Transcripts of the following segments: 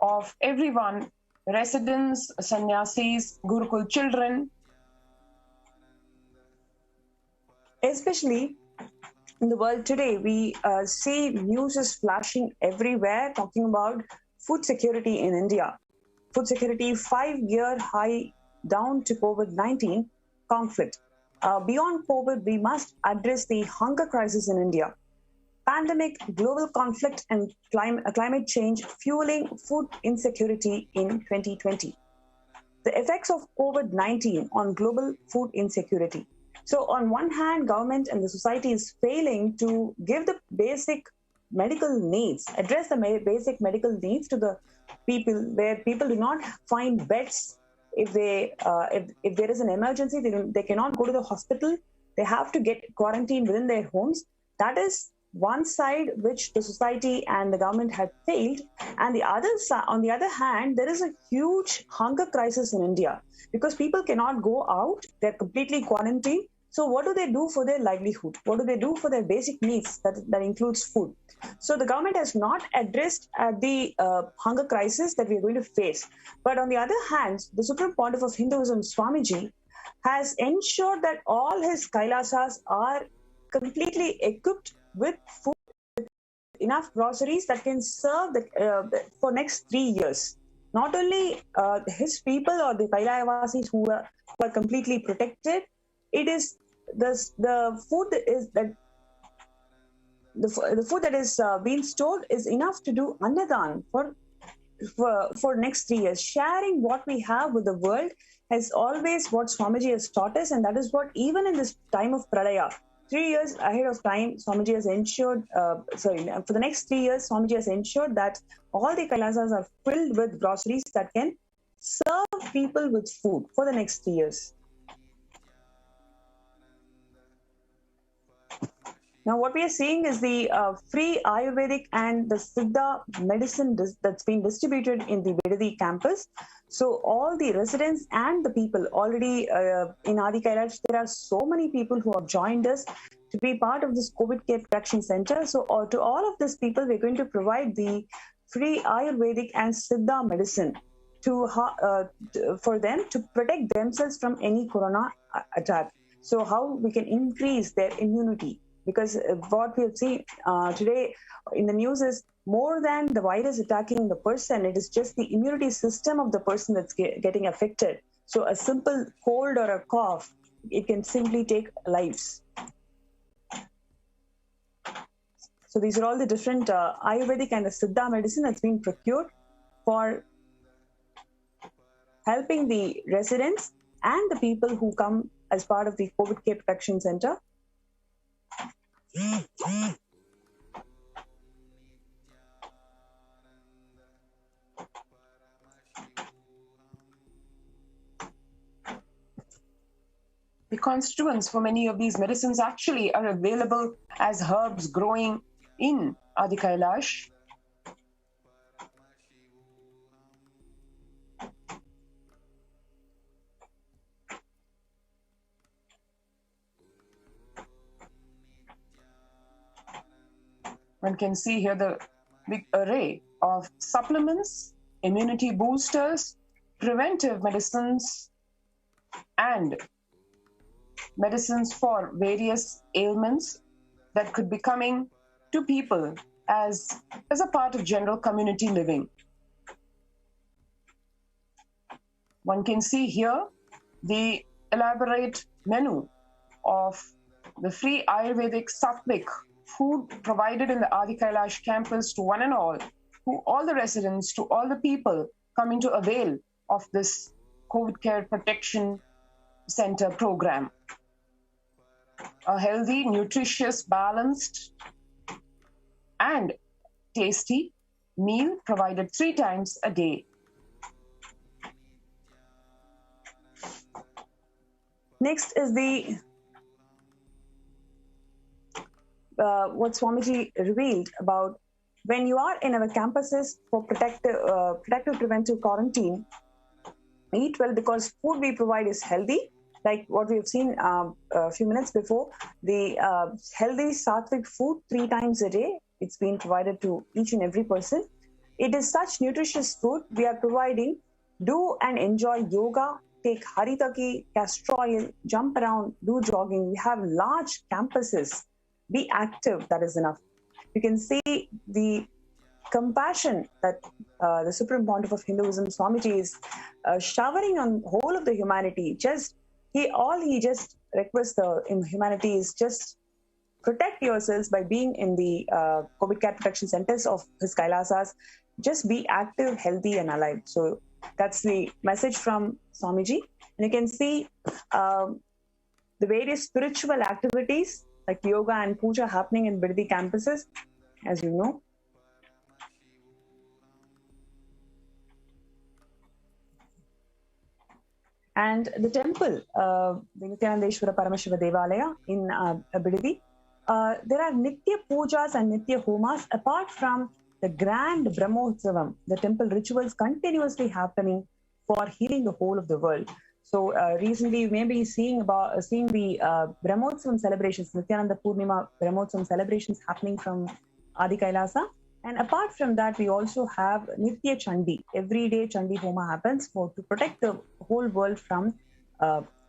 of everyone, residents, sannyasis, Gurukul children. Especially in the world today, we see news is flashing everywhere talking about food security in India. Food security 5-year high down to COVID-19 conflict. Beyond COVID, we must address the hunger crisis in India. Pandemic, global conflict, and climate change fueling food insecurity in 2020. The effects of COVID-19 on global food insecurity. So on one hand, government and the society is failing to give the basic medical needs, address the basic medical needs to the people, where people do not find beds. If there is an emergency, they cannot go to the hospital. They have to get quarantined within their homes. That is one side which the society and the government had failed, and on the other hand, there is a huge hunger crisis in India because people cannot go out. They're completely quarantined. So what do they do for their livelihood? What do they do for their basic needs? That includes food. So the government has not addressed the hunger crisis that we are going to face. But on the other hand, the Supreme Pontiff of Hinduism, Swamiji, has ensured that all his Kailasas are completely equipped with food, enough groceries that can serve for next 3 years. Not only his people or the Kailavasis who are completely protected, it is the food that is being stored is enough to do annadan for next 3 years. Sharing what we have with the world has always what Swamiji has taught us, and that is what even in this time of Pralaya, 3 years ahead of time, Swamiji has ensured, for the next 3 years, Swamiji has ensured that all the Kailasas are filled with groceries that can serve people with food for the next 3 years. Now, what we are seeing is the free Ayurvedic and the Siddha medicine that's been distributed in the Vedadi campus. So all the residents and the people already in Adi Kailash, there are so many people who have joined us to be part of this COVID Care Protection Center. So to all of these people, we're going to provide the free Ayurvedic and Siddha medicine for them to protect themselves from any corona attack. So how we can increase their immunity. Because what we have seen today in the news is more than the virus attacking the person, it is just the immunity system of the person that's getting affected. So a simple cold or a cough, it can simply take lives. So these are all the different Ayurvedic and the Siddha medicine that's been procured for helping the residents and the people who come as part of the COVID Care Protection Center. The constituents for many of these medicines actually are available as herbs growing in Adi Kailash. One can see here the big array of supplements, immunity boosters, preventive medicines, and medicines for various ailments that could be coming to people as a part of general community living. One can see here the elaborate menu of the free Ayurvedic Sattvic food provided in the Adi Kailash campus to one and all the residents, to all the people coming to avail of this COVID Care Protection Center program. A healthy, nutritious, balanced, and tasty meal provided 3 times a day. Next is the what Swamiji revealed about when you are in our campuses for protective preventive quarantine. Eat well because food we provide is healthy. Like what we have seen a few minutes before, the healthy sattvic food 3 times a day, it's been provided to each and every person. It is such nutritious food we are providing. Do and enjoy yoga, take haritaki, castor oil, jump around, do jogging. We have large campuses. Be active, that is enough. You can see the compassion that the Supreme Pontiff of Hinduism, Swamiji, is showering on whole of the humanity. He just requests the humanity is just protect yourselves by being in the COVID care protection centers of his Kailasas. Just be active, healthy, and alive. So that's the message from Swamiji. And you can see the various spiritual activities like yoga and puja happening in Bidadi campuses, as you know. And the temple, the Nityanandeshwara Paramashiva Devalaya in Bidadi, there are Nitya Pujas and Nitya Homas apart from the grand Brahmotsavam, the temple rituals continuously happening for healing the whole of the world. So recently you may be seeing the Brahmotsavam celebrations, Nityananda Purnima Brahmotsavam celebrations happening from Adi Kailasa. And apart from that, we also have Nitya Chandi. Every day Chandi Homa happens to protect the whole world from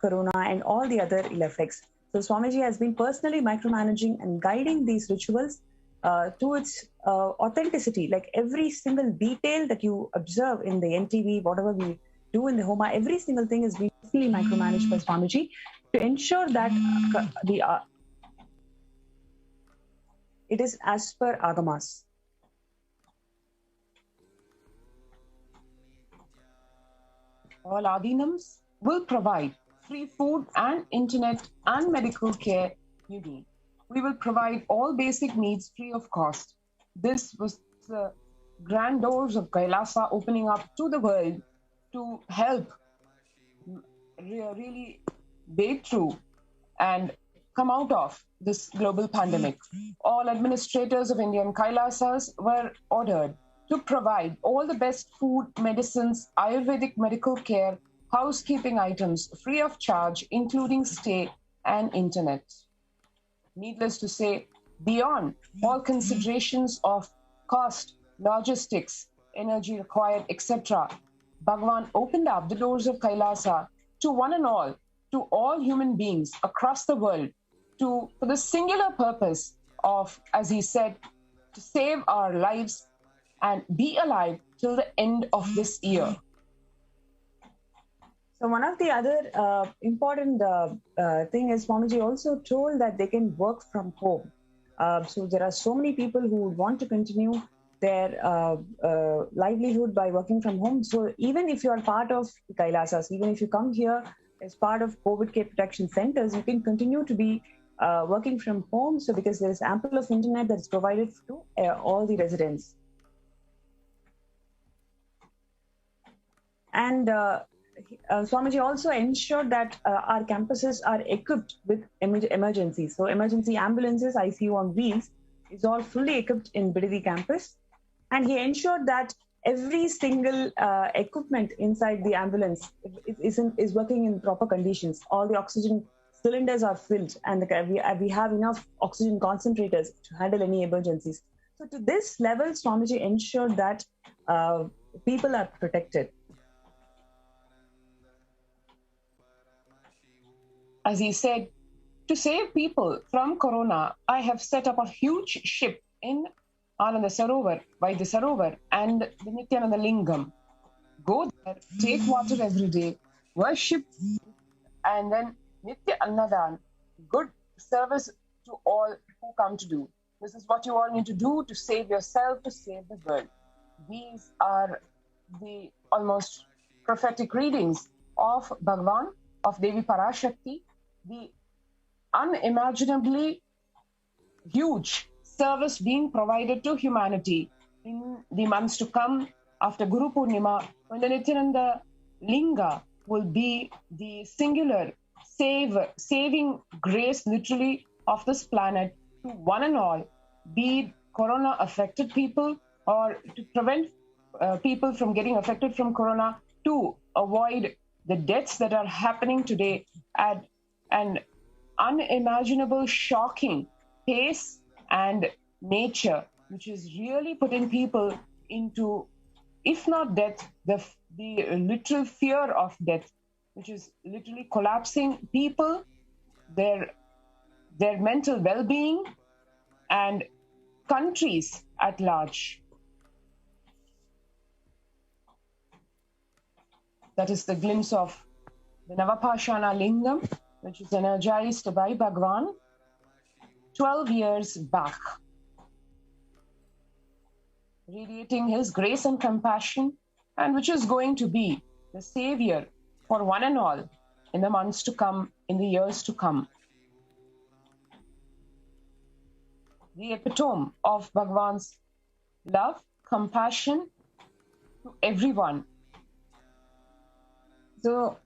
Corona and all the other ill effects. So Swamiji has been personally micromanaging and guiding these rituals to its authenticity. Like every single detail that you observe in the NTV, whatever we do in the Homa, every single thing is being personally micromanaged by Swamiji to ensure that it is as per Agamas. All Adinams will provide free food and internet and medical care you need. We will provide all basic needs free of cost. This was the grand doors of Kailasa opening up to the world to help really break through and come out of this global pandemic. All administrators of Indian Kailasas were ordered to provide all the best food, medicines, Ayurvedic medical care, housekeeping items free of charge, including stay and internet. Needless to say, beyond all considerations of cost, logistics, energy required, etc., Bhagavan opened up the doors of Kailasa to one and all, to all human beings across the world, for the singular purpose of, as he said, to save our lives and be alive till the end of this year. So one of the other important thing is Swamiji also told that they can work from home. So there are so many people who want to continue their livelihood by working from home. So even if you are part of Kailasas, even if you come here as part of COVID care protection centers, you can continue to be working from home. So because there is ample of internet that is provided to all the residents. And Swamiji also ensured that our campuses are equipped with emergencies. So emergency ambulances, ICU on wheels, is all fully equipped in Bidadi campus. And he ensured that every single equipment inside the ambulance is working in proper conditions. All the oxygen cylinders are filled, and we have enough oxygen concentrators to handle any emergencies. So to this level, Swamiji ensured that people are protected. As he said, to save people from Corona, I have set up a huge ship in Ananda Sarovar, Vaidya Sarovar, and the Nityananda Lingam. Go there, take water every day, worship, and then Nitya Annadan, good service to all who come to do. This is what you all need to do to save yourself, to save the world. These are the almost prophetic readings of Bhagavan, of Devi Parashakti, the unimaginably huge service being provided to humanity in the months to come after Guru Purnima, when the Nityananda Linga will be the singular saving grace literally of this planet to one and all, be it Corona affected people or to prevent people from getting affected from Corona, to avoid the deaths that are happening today at an unimaginable, shocking pace and nature, which is really putting people into, if not death, the literal fear of death, which is literally collapsing people, their mental well-being, and countries at large. That is the glimpse of the Navapashana Lingam, which is energized by Bhagwan 12 years back, radiating his grace and compassion, and which is going to be the savior for one and all in the months to come, in the years to come. The epitome of Bhagwan's love, compassion to everyone. So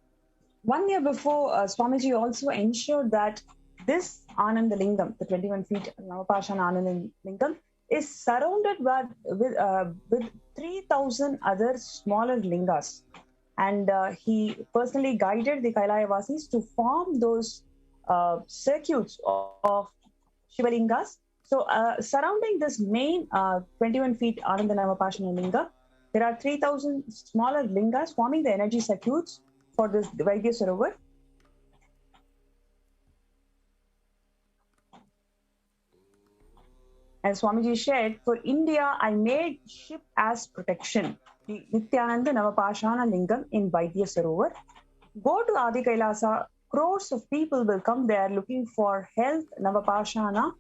1 year before, Swamiji also ensured that this Ananda Lingam, the 21 feet Navapashana Ananda Lingam, is surrounded with 3,000 other smaller lingas. And he personally guided the Kailayavasis to form those circuits of Shivalingas. So surrounding this main 21 feet Ananda Navapashana Linga, there are 3,000 smaller lingas forming the energy circuits for this Vaidya Sarovar. As Swamiji shared, for India, I made ship as protection, the Nityananda Navapashana Lingam in Vaidya Sarovar. Go to Adi Kailasa, crores of people will come there looking for health, Navapashana,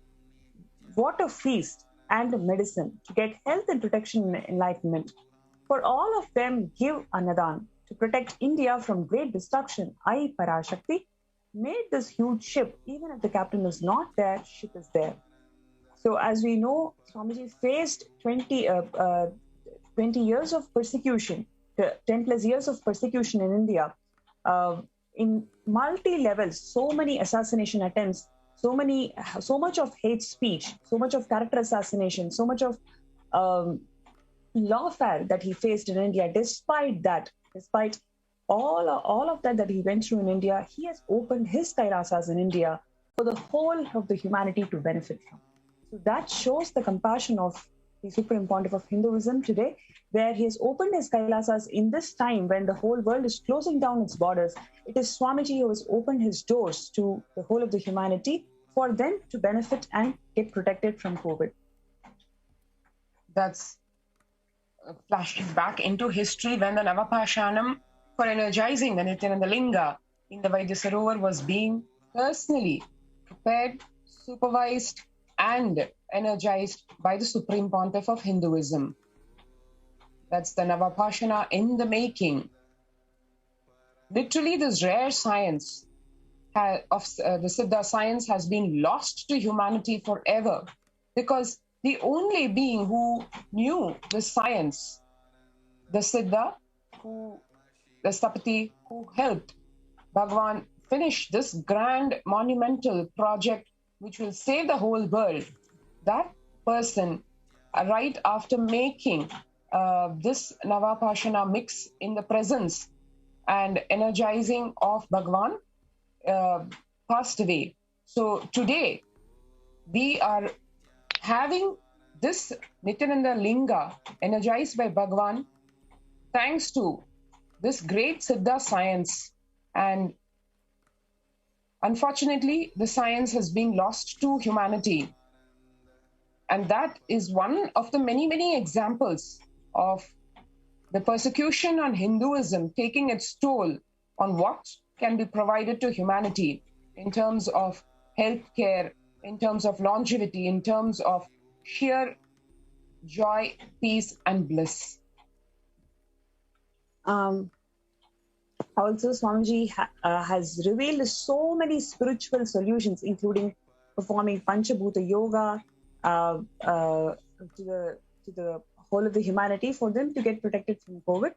water feast, and medicine to get health and protection and enlightenment. For all of them, give Annadan to protect India from great destruction. I, Parashakti, made this huge ship. Even if the captain is not there, ship is there. So as we know, Swamiji faced 20 years of persecution, 10 plus years of persecution in India, in multi-levels, so many assassination attempts, so much of hate speech, so much of character assassination, so much of lawfare that he faced in India. Despite all of that he went through in India, he has opened his Kailasas in India for the whole of the humanity to benefit from. So that shows the compassion of the Supreme Pontiff of Hinduism today, where he has opened his Kailasas in this time when the whole world is closing down its borders. It is Swamiji who has opened his doors to the whole of the humanity for them to benefit and get protected from COVID. That's flashing back into history when the Navapashanam for energizing the Nityananda Linga in the Vaidya Sarovar was being personally prepared, supervised, and energized by the Supreme Pontiff of Hinduism. That's the Navapashana in the making. Literally, this rare science of the Siddha science has been lost to humanity forever, because the only being who knew the science, the Siddha, the Stapati, who helped Bhagwan finish this grand monumental project which will save the whole world, that person, right after making this Navapashana mix in the presence and energizing of Bhagwan, passed away. So today, we are having this Nityananda Linga energized by Bhagwan thanks to this great Siddha science. And unfortunately, the science has been lost to humanity. And that is one of the many, many examples of the persecution on Hinduism taking its toll on what can be provided to humanity in terms of healthcare, in terms of longevity, in terms of sheer joy, peace, and bliss. Also, Swamiji has revealed so many spiritual solutions, including performing Panchabhuta Yoga to the whole of the humanity for them to get protected from COVID.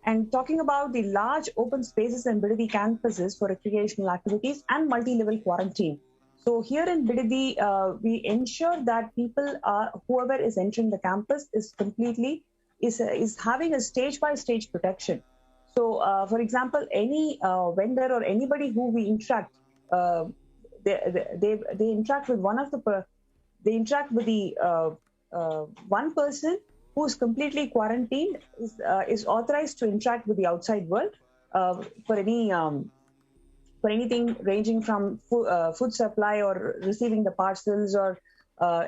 And talking about the large open spaces and Bidadi campuses for recreational activities and multi-level quarantine. So here in Bidadi, we ensure that people, whoever is entering the campus is having a stage-by-stage protection. So, for example, any vendor or anybody who we interact, they interact with one person who is completely quarantined is authorized to interact with the outside world for anything ranging from food supply or receiving the parcels or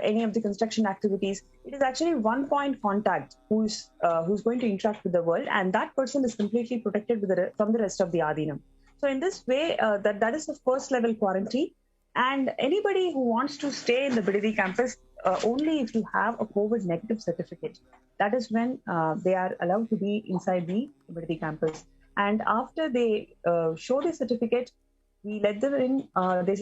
any of the construction activities. It is actually one point contact who's going to interact with the world, and that person is completely protected from the rest of the Adinam. So in this way, that is the first level quarantine. And anybody who wants to stay in the Bidadi campus, only if you have a COVID negative certificate, that is when they are allowed to be inside the Bidadi campus. And after they show the certificate, we let them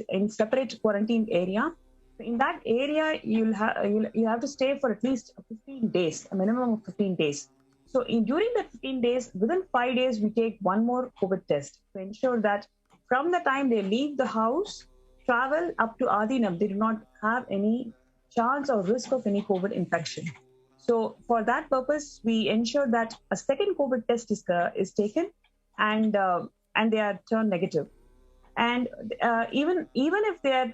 in separate quarantine area. In that area, you have to stay for at least 15 days, a minimum of 15 days. So during that 15 days, within 5 days, we take one more COVID test to ensure that from the time they leave the house, travel up to Adinam, they do not have any chance or risk of any COVID infection. So for that purpose, we ensure that a second COVID test is taken, and they are turned negative. And even if their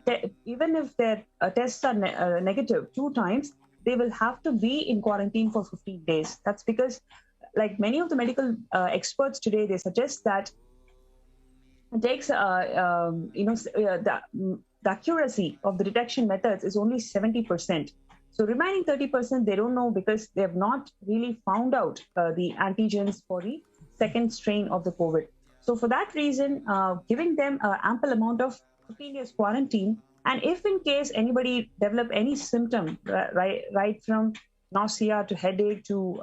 tests are negative 2 times, they will have to be in quarantine for 15 days. That's because, like many of the medical experts today, they suggest that it takes the accuracy of the detection methods is only 70%. So remaining 30%, they don't know because they have not really found out the antigens for the second strain of the COVID. So for that reason, giving them an ample amount of 15 days quarantine, and if in case anybody develop any symptom, right from nausea to headache to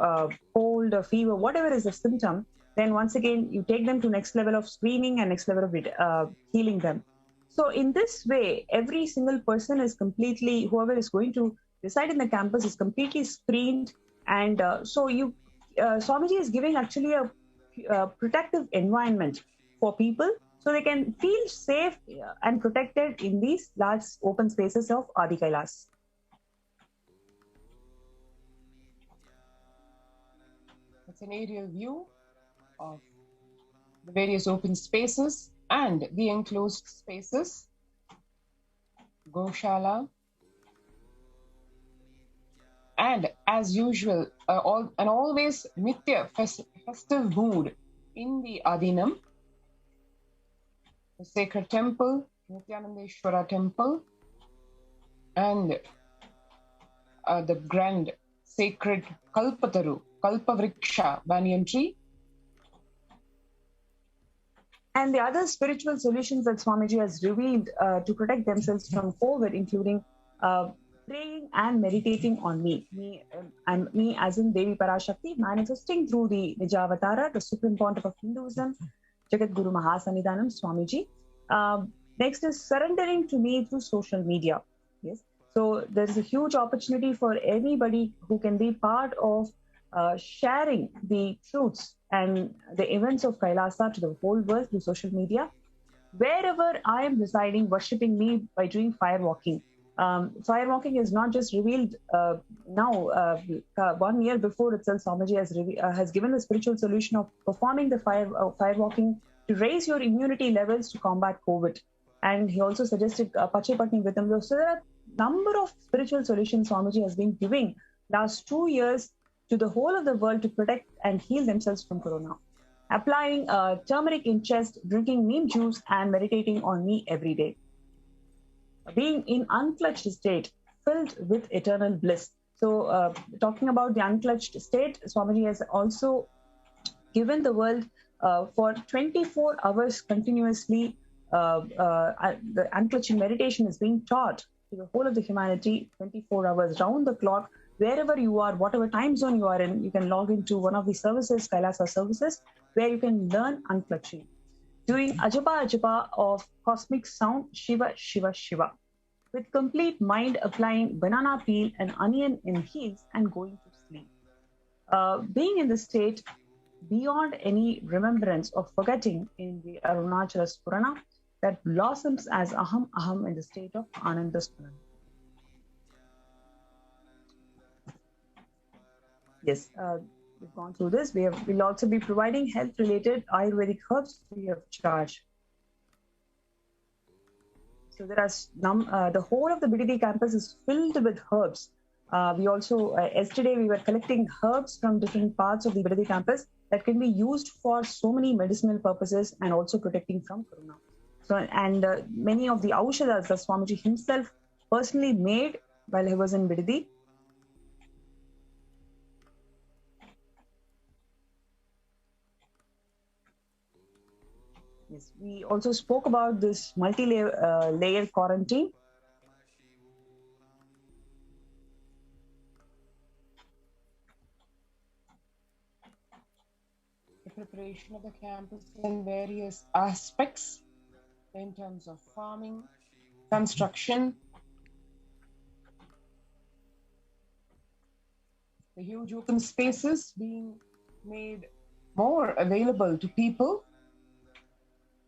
cold or fever, whatever is the symptom, then once again, you take them to next level of screening and next level of healing them. So in this way, every single person is completely, whoever is going to reside in the campus is completely screened. And Swamiji is giving actually a protective environment for people so they can feel safe and protected in these large open spaces of Adi Kailas. It's an aerial view of the various open spaces and the enclosed spaces. Goshala. And as usual, always Nitya festive mood in the Adinam, the sacred temple, Nityanandeshwara temple, and the grand sacred Kalpataru, Kalpavriksha banyan tree. And the other spiritual solutions that Swamiji has revealed to protect themselves from COVID, including praying and meditating on me as in Devi Parashakti, manifesting through the Nijavatara, the supreme pontiff of Hinduism, Jagat Guru Mahasanidanam Swamiji. Next is surrendering to me through social media. Yes, so there is a huge opportunity for anybody who can be part of sharing the truths and the events of Kailasa to the whole world through social media. Wherever I am residing, worshipping me by doing fire walking. Fire walking is not just revealed now. 1 year before itself, Swamiji has given the spiritual solution of performing the fire walking to raise your immunity levels to combat COVID. And he also suggested Pachepatni Vitamlo. So there are a number of spiritual solutions Swamiji has been giving last 2 years to the whole of the world to protect and heal themselves from corona. Applying turmeric in chest, drinking neem juice, and meditating on me every day. Being in unclutched state, filled with eternal bliss. So talking about the unclutched state, Swamiji has also given the world for 24 hours continuously, the unclutching meditation is being taught to the whole of the humanity, 24 hours round the clock. Wherever you are, whatever time zone you are in, you can log into one of the services, Kailasa services, where you can learn unclutching. Doing Ajapa Ajapa of cosmic sound, Shiva, Shiva, Shiva. With complete mind applying banana peel and onion in heels and going to sleep. Being in the state beyond any remembrance of forgetting in the Arunachala Spurana that blossoms as Aham Aham in the state of Ananda Spurana. Yes, we've gone through this. We'll also be providing health-related Ayurvedic herbs free of charge. So there are the whole of the BDD campus is filled with herbs We also, yesterday we were collecting herbs from different parts of the Bidadi campus that can be used for so many medicinal purposes and also protecting from corona. So, and many of the aushadas that Swamiji himself personally made while he was in Bidadi. Yes, we also spoke about this multi-layer quarantine. The preparation of the campus in various aspects in terms of farming, construction, the huge open spaces being made more available to people.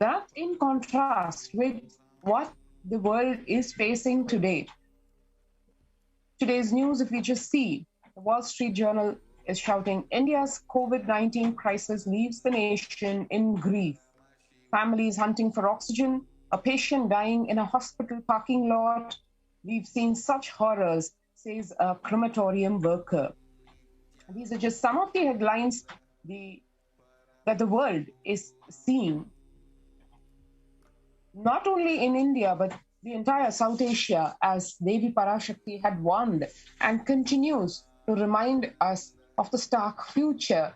That in contrast with what the world is facing today. Today's news, if we just see, the Wall Street Journal is shouting, India's COVID-19 crisis leaves the nation in grief. Families hunting for oxygen, a patient dying in a hospital parking lot. We've seen such horrors, says a crematorium worker. These are just some of the headlines that the world is seeing. Not only in India, but the entire South Asia, as Devi Parashakti had warned and continues to remind us of the stark future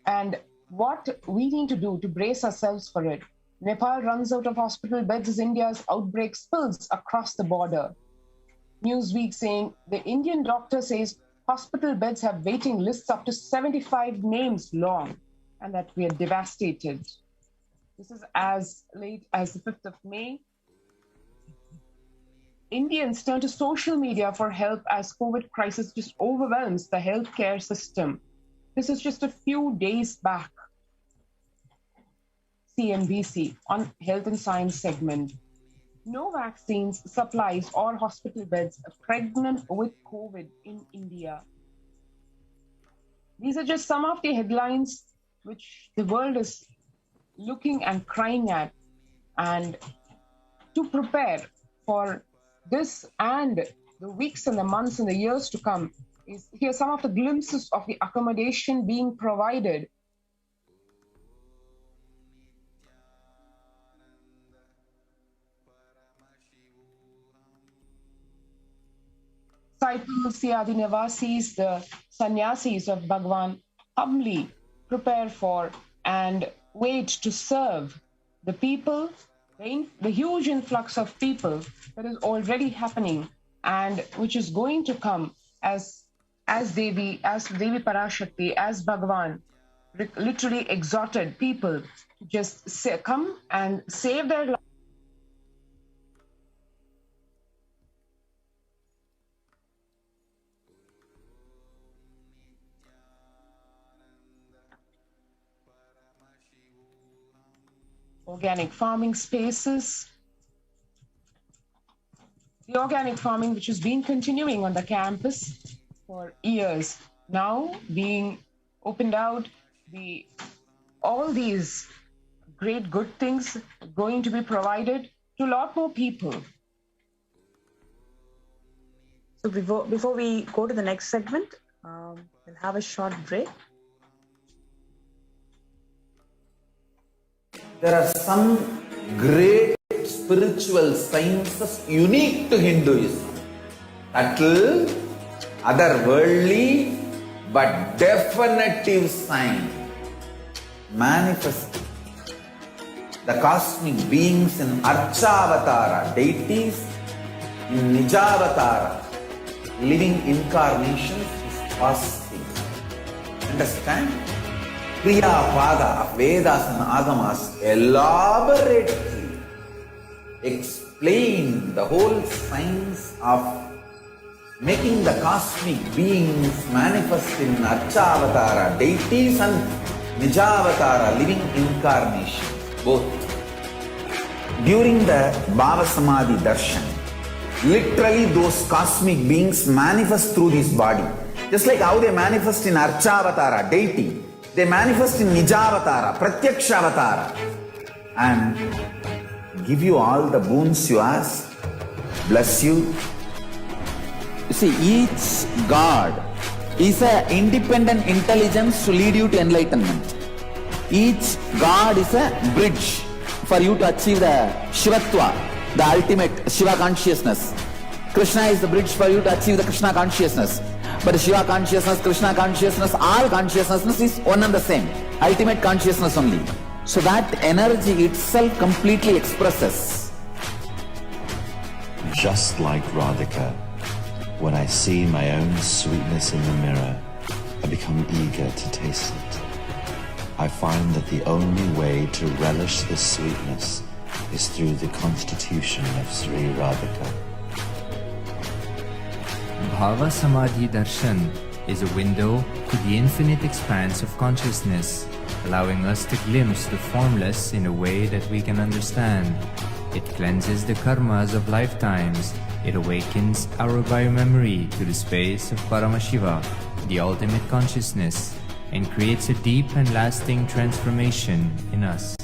and what we need to do to brace ourselves for it. Nepal runs out of hospital beds as India's outbreak spills across the border. Newsweek saying the Indian doctor says hospital beds have waiting lists up to 75 names long and that we are devastated. This is as late as the 5th of May. Indians turn to social media for help as COVID crisis just overwhelms the healthcare system. This is just a few days back. CNBC on Health and Science segment. No vaccines, supplies, or hospital beds pregnant with COVID in India. These are just some of the headlines which the world is looking and crying at, and to prepare for this and the weeks and the months and the years to come is here some of the glimpses of the accommodation being provided. Disciples, the Adinivasis, the sannyasis of Bhagwan humbly prepare for and wait to serve the people, the huge influx of people that is already happening and which is going to come as Devi Parashakti, as Bhagwan literally exhorted people to just come and save their lives. Organic farming spaces. The organic farming which has been continuing on the campus for years, now being opened out, all these great good things going to be provided to a lot more people. So before we go to the next segment, we'll have a short break. There are some great spiritual sciences unique to Hinduism. Subtle, otherworldly, but definitive sign. Manifest the cosmic beings in Archavatara, deities in Nijavatara, living incarnations is fasting. Understand? Kriya Pada of Vedas and Agamas elaborately explain the whole science of making the cosmic beings manifest in Archavatara, deities and Nijavatara, living incarnations, both. During the Bhava Samadhi Darshan, literally those cosmic beings manifest through this body. Just like how they manifest in Archavatara, deity, they manifest in Nijavatara, Pratyakshavatara, and give you all the boons you ask, bless you, See, each god is an independent intelligence to lead you to enlightenment. Each god is a bridge for you to achieve the Shivatva, the ultimate Shiva consciousness. Krishna is the bridge for you to achieve the Krishna consciousness. But Shiva consciousness, Krishna consciousness, all consciousness is one and the same. Ultimate consciousness only. So that energy itself completely expresses. Just like Radhika, when I see my own sweetness in the mirror, I become eager to taste it. I find that the only way to relish this sweetness is through the constitution of Sri Radhika. Bhava Samadhi Darshan is a window to the infinite expanse of consciousness, allowing us to glimpse the formless in a way that we can understand. It cleanses the karmas of lifetimes. It awakens our biomemory to the space of Paramashiva, the ultimate consciousness, and creates a deep and lasting transformation in us.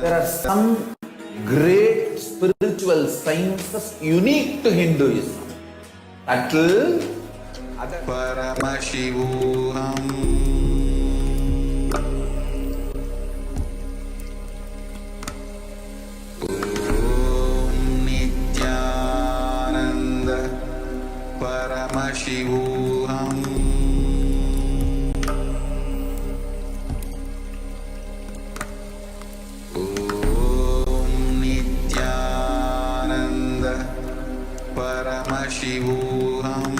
There are some great spiritual sciences unique to Hinduism. Atl Paramashivoham. Om Nityananda Paramashivoham. Paramashivoham.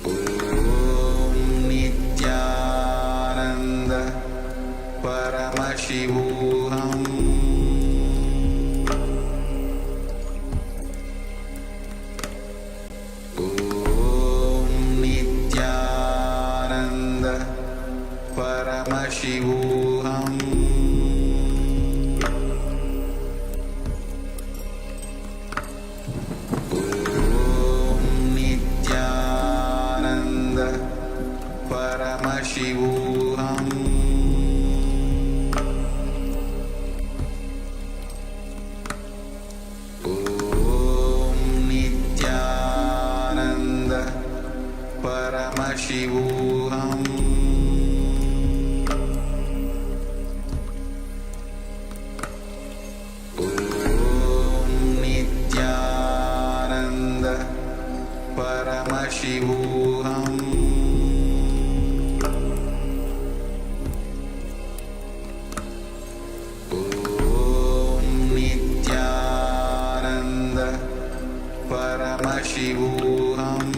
Om Nityananda Paramashivoham. Om Nityananda Paramashivoham. Paramashivoham. Om Nityananda Paramashivoham. Om Nityananda Paramashivoham. परमशिवोऽहम्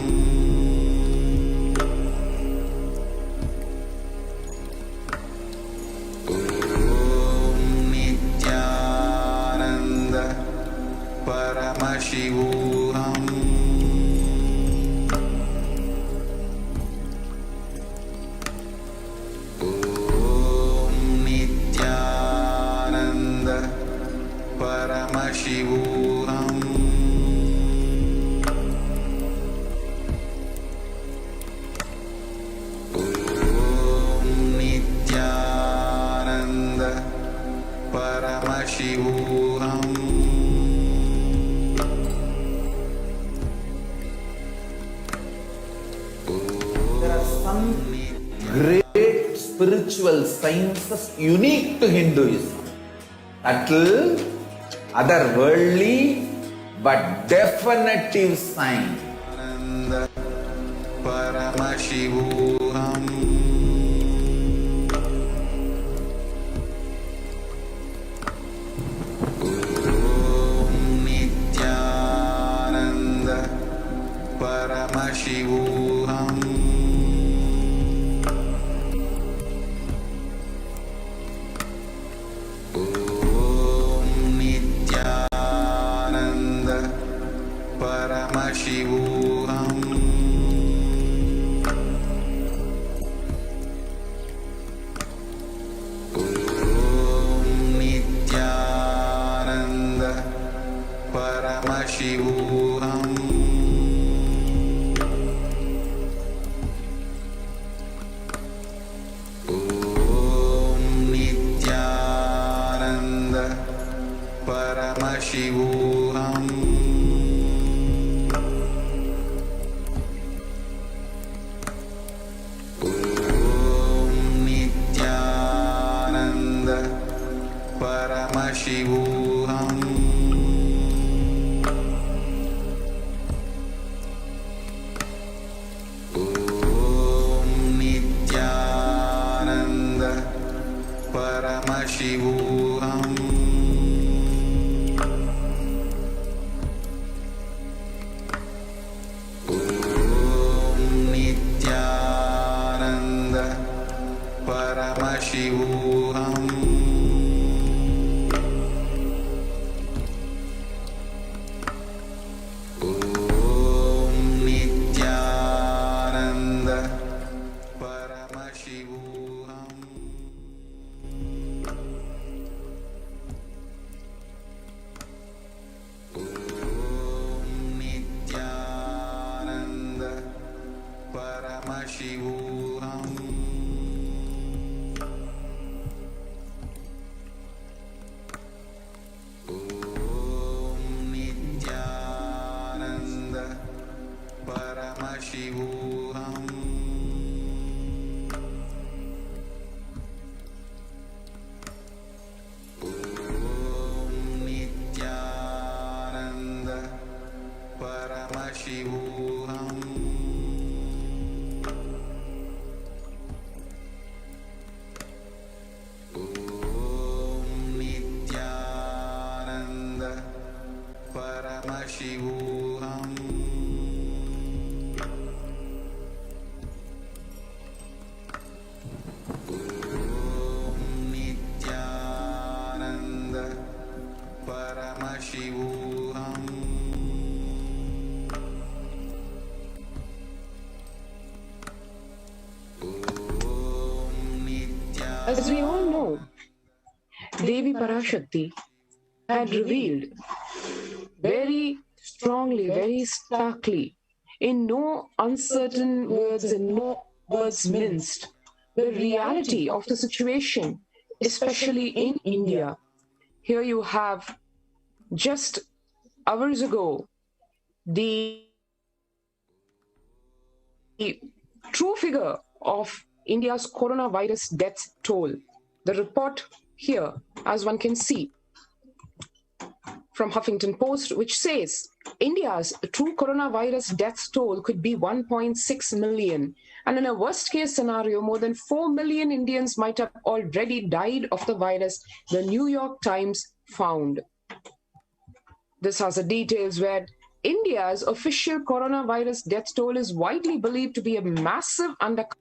ॐ नित्यानन्द परमशिवोऽहम् ॐ नित्यानन्द परमशिवोऽहम् नित्यानन्द परमशिवोऽहम् There are some great spiritual sciences unique to Hinduism. Subtle, otherworldly, but definitive sign. Ananda Paramashivoham. Om Nityananda Paramashivoham. Om Nityananda Paramashivoham. Om Nityananda Paramashivoham. Om Nityananda Paramashivoham. Om Nityananda Paramashivoham. Om Nityananda Paramashivoham. Om Nityananda Paramashivoham. Om Nityananda Paramashivoham. Om Nityananda Paramashivoham. Om Nityananda Paramashivoham. Om Nityananda Paramashivoham. Om Nityananda Paramashivoham. Om Nityananda Paramashivoham. Om Nityananda. As we all know, Devi Parashakti had revealed very strongly, very starkly, in no uncertain words and no words minced, the reality of the situation, especially in India. Here you have just hours ago the true figure of India's coronavirus death toll. The report here, as one can see from Huffington Post, which says India's true coronavirus death toll could be 1.6 million. And in a worst case scenario, more than 4 million Indians might have already died of the virus, the New York Times found. This has the details where India's official coronavirus death toll is widely believed to be a massive undercount,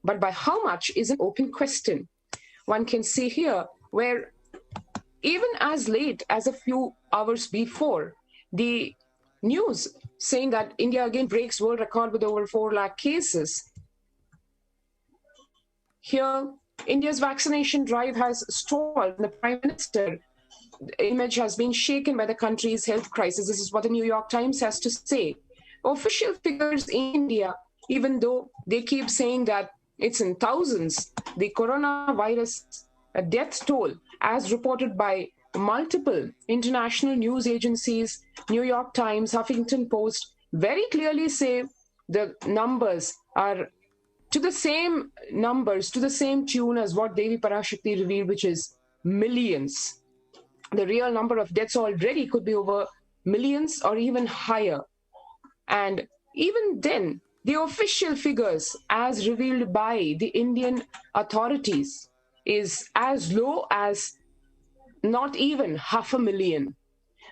but by how much is an open question. One can see here where even as late as a few hours before, the news saying that India again breaks world record with over 4 lakh cases. Here, India's vaccination drive has stalled. The Prime Minister image has been shaken by the country's health crisis. This is what the New York Times has to say. Official figures in India, even though they keep saying that it's in thousands, the coronavirus death toll, as reported by multiple international news agencies, New York Times, Huffington Post, very clearly say the numbers are to the same numbers, to the same tune as what Devi Parashakti revealed, which is millions. The real number of deaths already could be over millions or even higher. And even then, the official figures as revealed by the Indian authorities is as low as not even 500,000.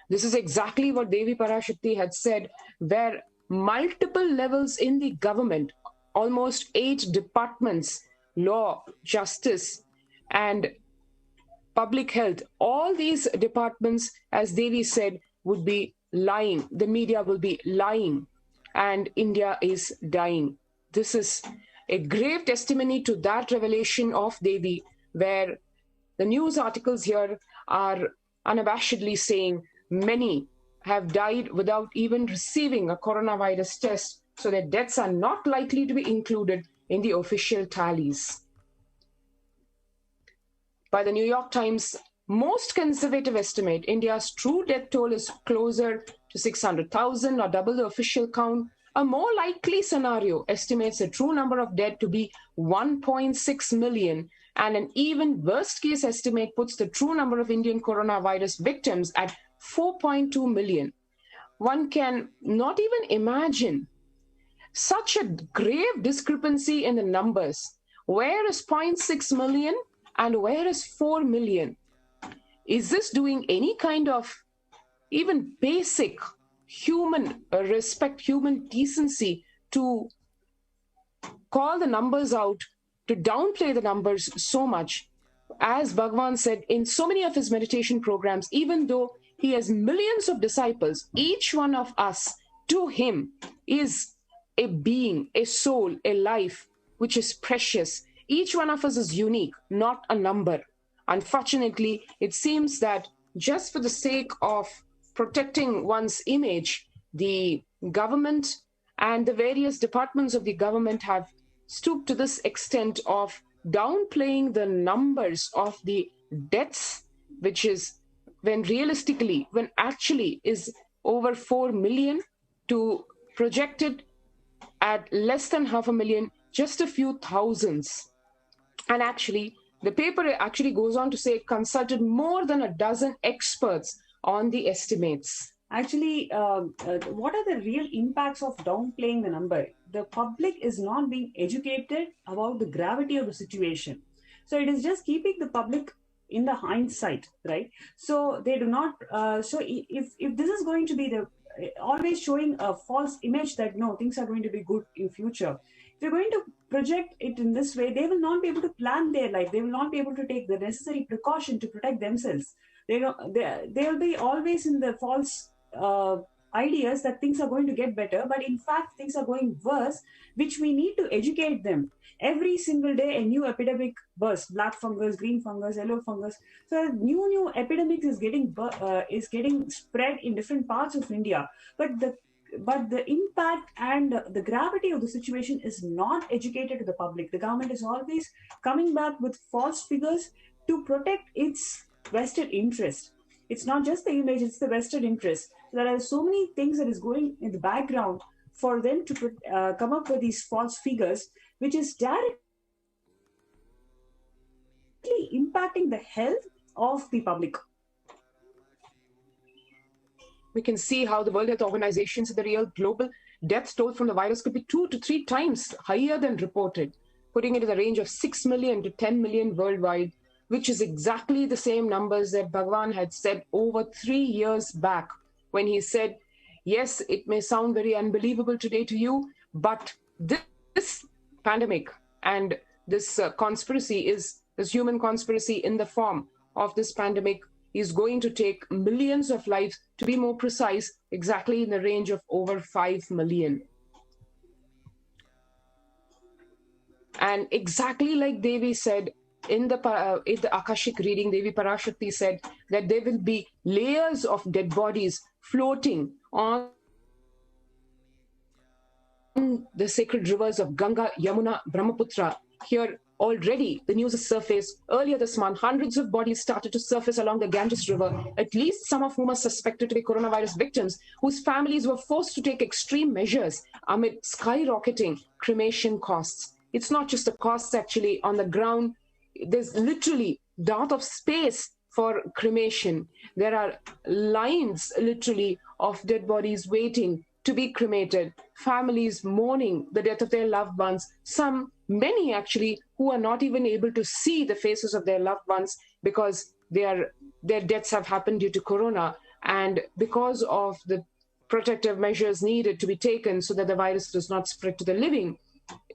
This is exactly what Devi Parashakti had said, where multiple levels in the government, almost 8 departments, law, justice, and public health, all these departments, as Devi said, would be lying. The media will be lying, and India is dying. This is a grave testimony to that revelation of Devi, where the news articles here are unabashedly saying many have died without even receiving a coronavirus test, so their deaths are not likely to be included in the official tallies. By the New York Times most conservative estimate, India's true death toll is closer to 600,000 or double the official count. A more likely scenario estimates the true number of dead to be 1.6 million, and an even worst case estimate puts the true number of Indian coronavirus victims at 4.2 million. One can not even imagine such a grave discrepancy in the numbers. Where is 0.6 million and where is 4 million? Is this doing any kind of even basic human respect, human decency to call the numbers out, to downplay the numbers so much? As Bhagwan said in so many of his meditation programs, even though he has millions of disciples, each one of us to him is a being, a soul, a life which is precious. Each one of us is unique, not a number. Unfortunately, it seems that just for the sake of protecting one's image, the government and the various departments of the government have stooped to this extent of downplaying the numbers of the deaths, which is when realistically, when actually is over 4 million, to project it at less than 500,000, just a few thousands. And actually, the paper actually goes on to say it consulted more than a dozen experts on the estimates. Actually, what are the real impacts of downplaying the number? The public is not being educated about the gravity of the situation. So it is just keeping the public in the hindsight, right? So they do not, so if this is going to be the, always showing a false image that no, things are going to be good in future. If you're going to project it in this way, they will not be able to plan their life. They will not be able to take the necessary precaution to protect themselves. They'll be always in the false ideas that things are going to get better, but in fact things are going worse, which we need to educate them. Every single day a new epidemic bursts: black fungus, green fungus, yellow fungus. So new epidemics is getting spread in different parts of India, but the impact and the gravity of the situation is not educated to the public. The government is always coming back with false figures to protect its vested interest. It's not just the image, it's the vested interest. There are so many things that is going in the background for them to come up with these false figures, which is directly impacting the health of the public. We can see how the World Health Organization said the real global death toll from the virus could be 2 to 3 times higher than reported, putting it in the range of 6 million to 10 million worldwide, which is exactly the same numbers that Bhagwan had said over 3 years back when he said, yes, it may sound very unbelievable today to you, but this pandemic and this conspiracy is this human conspiracy in the form of this pandemic is going to take millions of lives, to be more precise, exactly in the range of over 5 million. And exactly like Devi said in the Akashic reading, Devi Parashakti said that there will be layers of dead bodies floating on the sacred rivers of Ganga, Yamuna, Brahmaputra. Here already the news has surfaced. Earlier this month, hundreds of bodies started to surface along the Ganges River, at least some of whom are suspected to be coronavirus victims, whose families were forced to take extreme measures amid skyrocketing cremation costs. It's not just the costs actually on the ground. There's literally dearth of space for cremation. There are lines literally of dead bodies waiting to be cremated, families mourning the death of their loved ones, many actually who are not even able to see the faces of their loved ones because their deaths have happened due to corona, and because of the protective measures needed to be taken so that the virus does not spread to the living.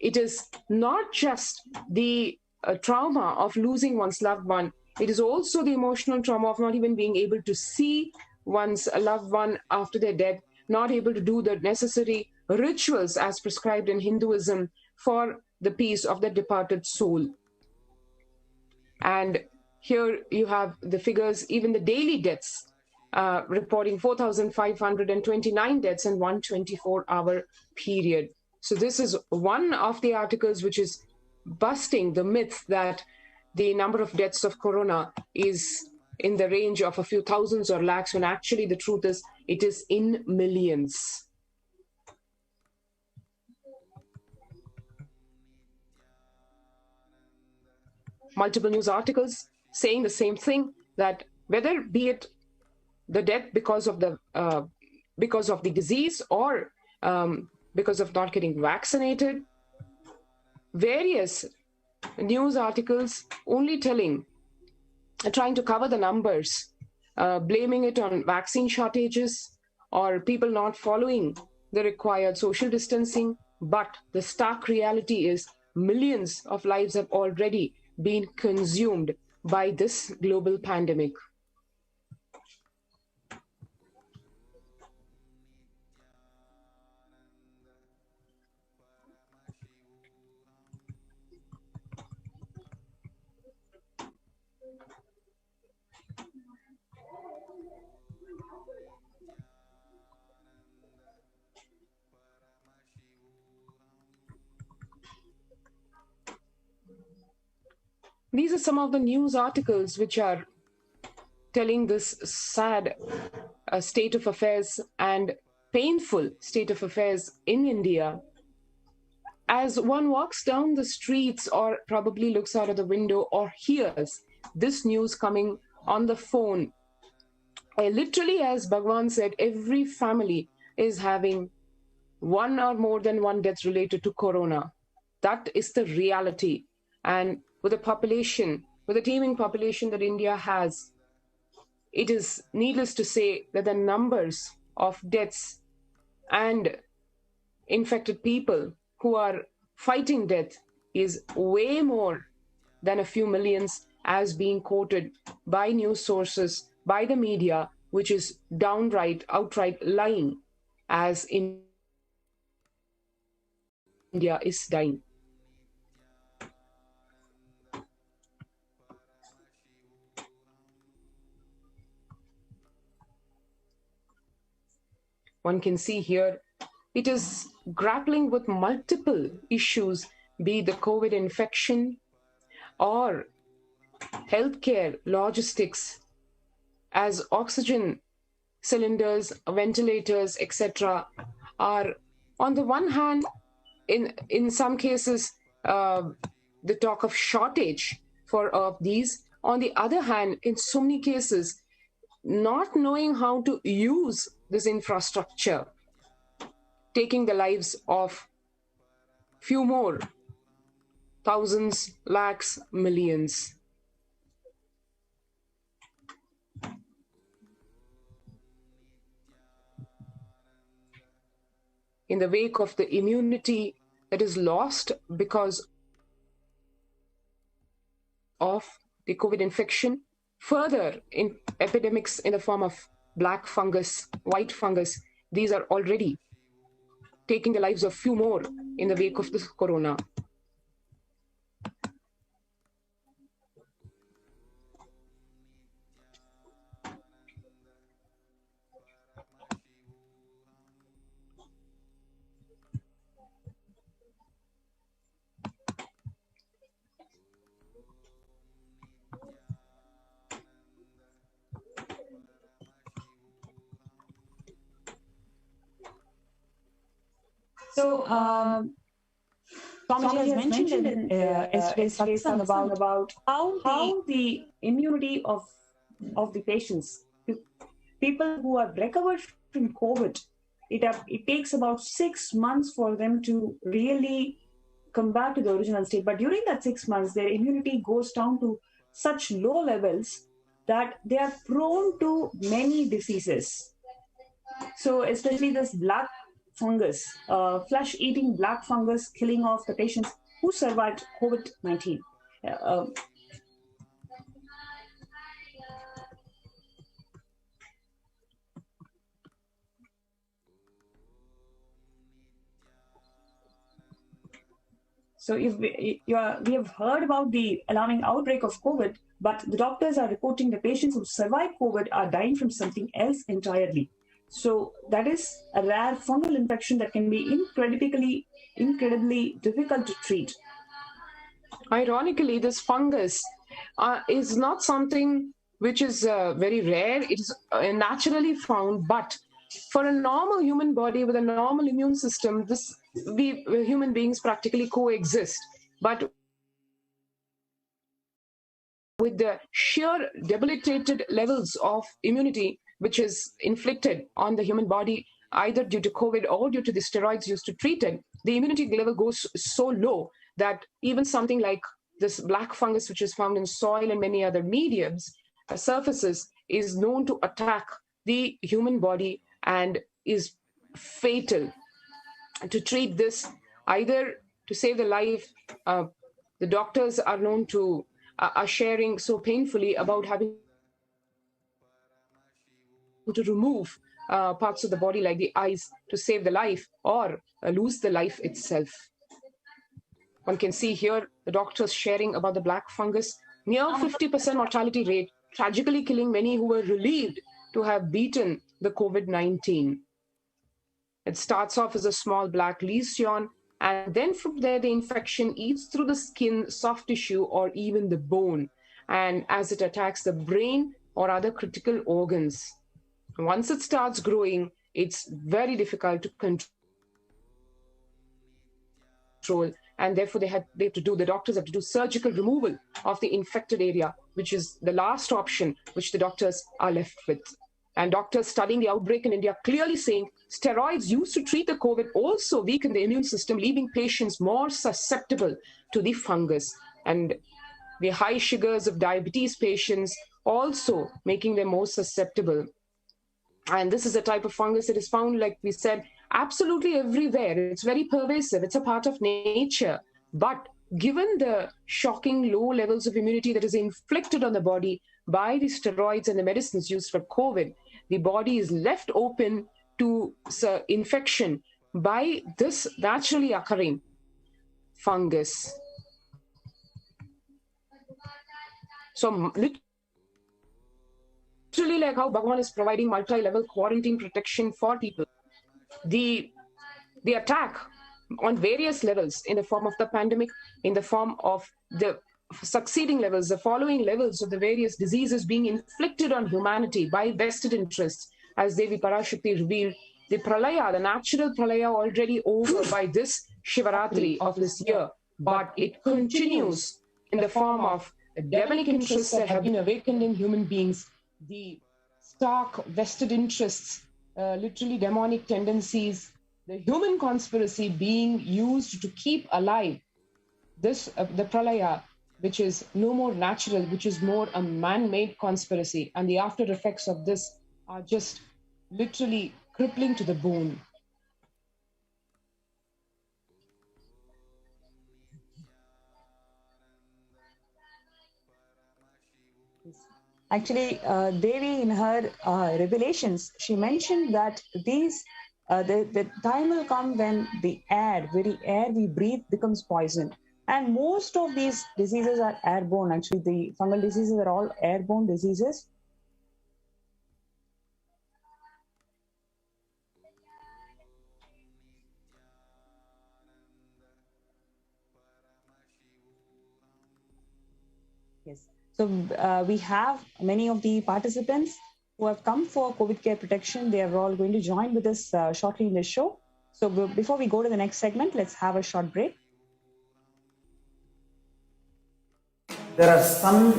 It is not just the trauma of losing one's loved one, it is also the emotional trauma of not even being able to see one's loved one after their death, not able to do the necessary rituals as prescribed in Hinduism for the peace of the departed soul. And here you have the figures, even the daily deaths, reporting 4,529 deaths in one 24-hour period. So this is one of the articles which is busting the myth that the number of deaths of corona is in the range of a few thousands or lakhs, when actually the truth is it is in millions. Multiple news articles saying the same thing, that whether be it the death because of the disease or because of not getting vaccinated, various news articles only trying to cover the numbers, blaming it on vaccine shortages or people not following the required social distancing. But the stark reality is millions of lives have already been consumed by this global pandemic. These are some of the news articles which are telling this sad state of affairs and painful state of affairs in India. As one walks down the streets or probably looks out of the window or hears this news coming on the phone, literally, as Bhagwan said, every family is having one or more than one death related to corona. That is the reality. And with the teeming population that India has, it is needless to say that the numbers of deaths and infected people who are fighting death is way more than a few millions, as being quoted by news sources, by the media, which is outright lying, as India is dying. One can see here, it is grappling with multiple issues, be the COVID infection or healthcare logistics, as oxygen cylinders, ventilators, etc. are, on the one hand, in some cases, the talk of shortage of these. On the other hand, in so many cases, not knowing how to use this infrastructure, taking the lives of few more, thousands, lakhs, millions. in the wake of the immunity that is lost because of the COVID infection. Further, in epidemics in the form of black fungus, white fungus, these are already taking the lives of few more in the wake of this corona. So, Swamiji has mentioned in yesterday's satsang about how the immunity of the patients, people who have recovered from COVID, it takes about 6 months for them to really come back to the original state. But during that 6 months, their immunity goes down to such low levels that they are prone to many diseases. So, especially this black fungus, flesh-eating black fungus killing off the patients who survived COVID-19. So we have heard about the alarming outbreak of COVID, but the doctors are reporting the patients who survived COVID are dying from something else entirely. So that is a rare fungal infection that can be incredibly difficult to treat. Ironically, this fungus is not something which is very rare. It is naturally found, but for a normal human body with a normal immune system, we human beings practically coexist. But with the sheer debilitated levels of immunity which is inflicted on the human body, either due to COVID or due to the steroids used to treat it, the immunity level goes so low that even something like this black fungus, which is found in soil and many other mediums, surfaces, is known to attack the human body and is fatal. To treat this, either to save the life, the doctors are known to are sharing so painfully about having to remove parts of the body like the eyes to save the life, or lose the life itself. One can see here the doctors sharing about the black fungus, near 50% mortality rate, tragically killing many who were relieved to have beaten the COVID-19. It starts off as a small black lesion, and then from there the infection eats through the skin, soft tissue, or even the bone, and as it attacks the brain or other critical organs. Once it starts growing, it's very difficult to control, and therefore the doctors have to do surgical removal of the infected area, which is the last option which the doctors are left with. And doctors studying the outbreak in India clearly saying steroids used to treat the COVID also weaken the immune system, leaving patients more susceptible to the fungus. And the high sugars of diabetes patients also making them more susceptible. And this is a type of fungus that is found, like we said, absolutely everywhere. It's very pervasive. It's a part of nature. But given the shocking low levels of immunity that is inflicted on the body by the steroids and the medicines used for COVID, the body is left open to infection by this naturally occurring fungus. So literally like how Bhagwan is providing multi-level quarantine protection for people, the attack on various levels in the form of the pandemic, in the form of the succeeding levels, the following levels of the various diseases being inflicted on humanity by vested interests, as Devi Parashakti revealed, the pralaya, the natural pralaya, already over by this Shivaratri of this year, but it continues in the form of demonic interests that have been awakened in human beings, the stark vested interests, literally demonic tendencies, the human conspiracy being used to keep alive this the pralaya, which is no more natural, which is more a man-made conspiracy, and the after effects of this are just literally crippling to the bone. Actually, Devi, in her revelations, she mentioned that the time will come when the very air we breathe, becomes poison. And most of these diseases are airborne. Actually, the fungal diseases are all airborne diseases. Yes. So we have many of the participants who have come for COVID care protection. They are all going to join with us shortly in the show. So before we go to the next segment, let's have a short break. There are some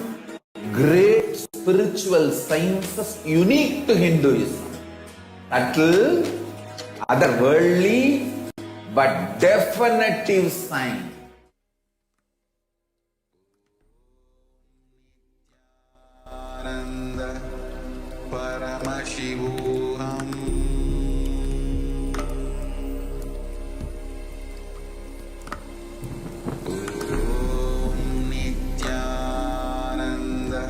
great spiritual sciences unique to Hinduism. Subtle, otherworldly, but definitive science. Paramashivoham. Om Nityananda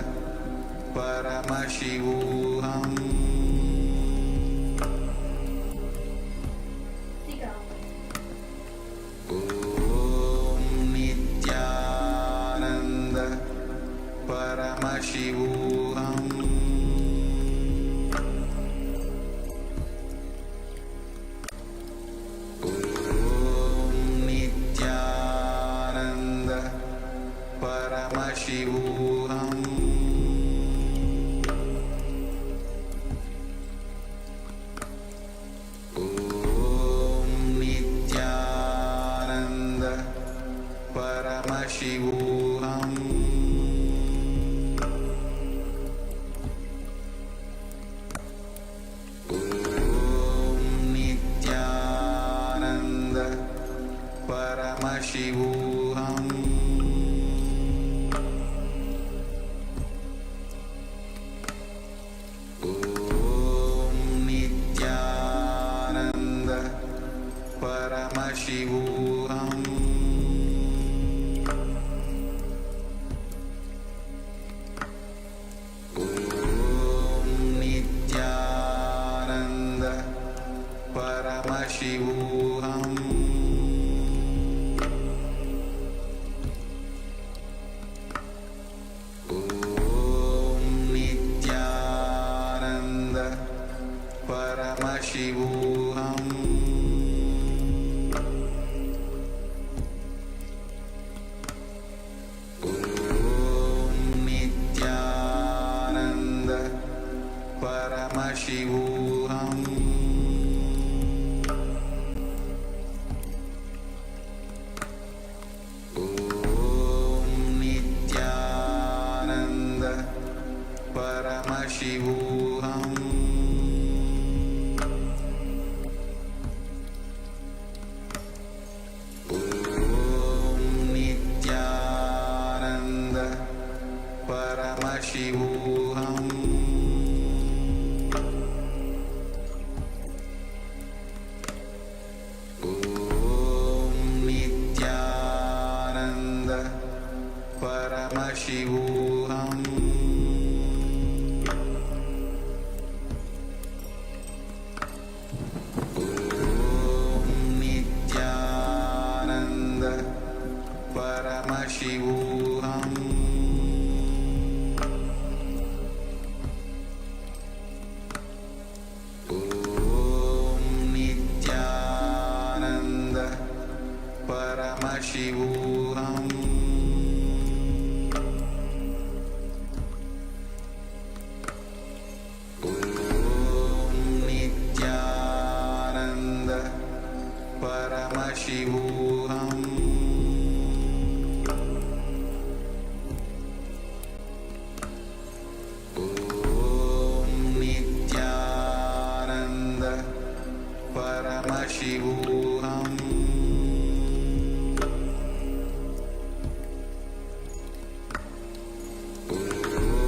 Paramashivoham. Om Nityananda Paramashivoham. Paramashivoham. Om Nityananda Paramashivoham. Om Nityananda Paramashivoham. Paramashivoham. Om Nityananda Paramashivoham. Om Nityananda Paramashivoham. Paramashivoham. Om Nityananda Paramashivoham. Om Nityananda Paramashivoham. Paramashivoham. Om Nityananda Paramashivoham. Om Nityananda Paramashivoham. Paramashivoham. Om Nityananda Paramashivoham.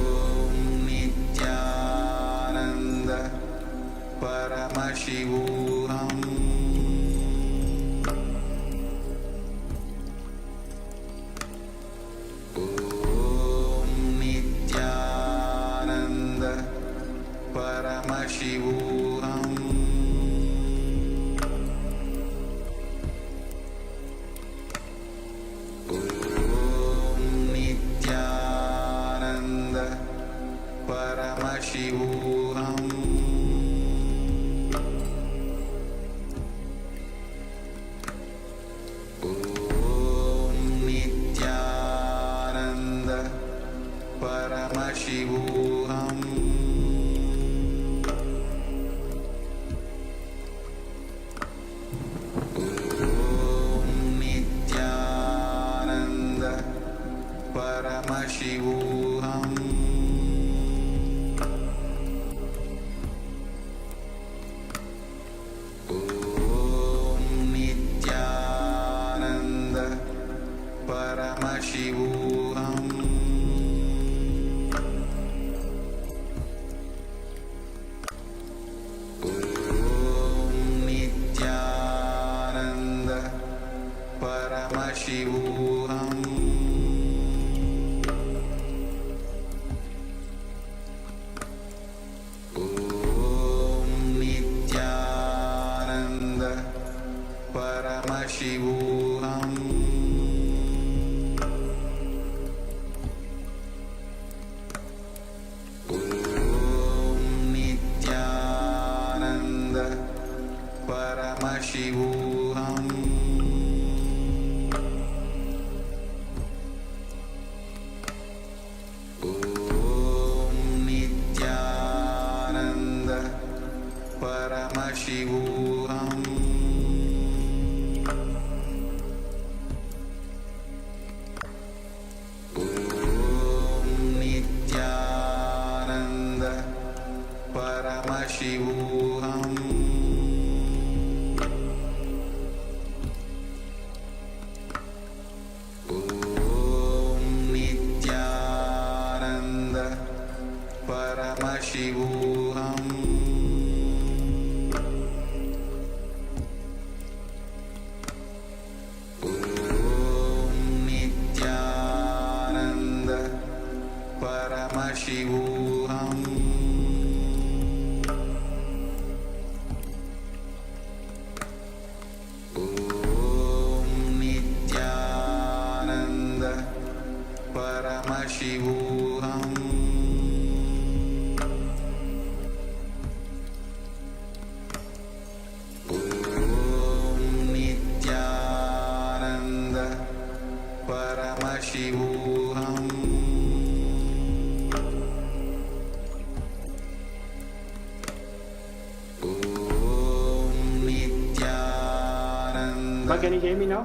Om Nityananda Paramashivoham. Om परमशिवोऽहम् ॐ नित्यानन्द परमशिवोऽहम् ॐ नित्यानन्द परमशिवोऽहम् ॐ नित्यानन्द परमशिवोऽहम् ॐ नित्यानन्द परमशिवोऽहम् ॐ नित्यानन्द परमशिवोऽहम् ॐ नित्यानन्द परमशिवोऽहम् ॐ नित्यानन्द परमशिवोऽहम् ॐ नित्यानन्द परमशिवोऽहम् ॐ नित्यानन्द परमशिवोऽहम् ॐ नित्यानन्द परमशिवोऽहम् ॐ नित्यानन्द परमशिवोऽहम् ॐ नित्यानन्द परमशिवोऽहम् ॐ नित्यानन्द परमशिवोऽहम् ॐ Nityanand Can you hear me now?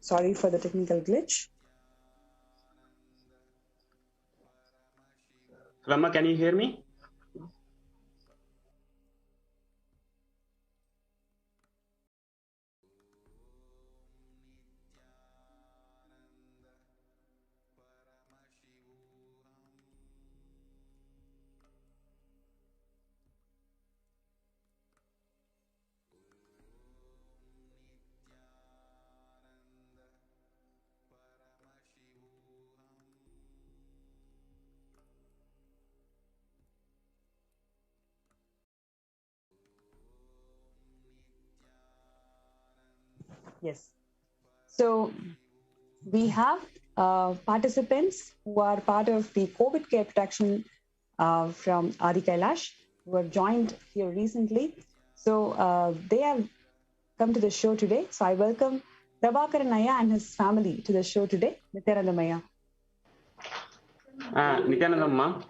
Sorry for the technical glitch. Rama, can you hear me? Yes. So we have participants who are part of the COVID care protection from Adi Kailash who have joined here recently. So they have come to the show today. So I welcome Prabhakaran Naya and his family to the show today. Nityananda Maya. Nityanandam ma.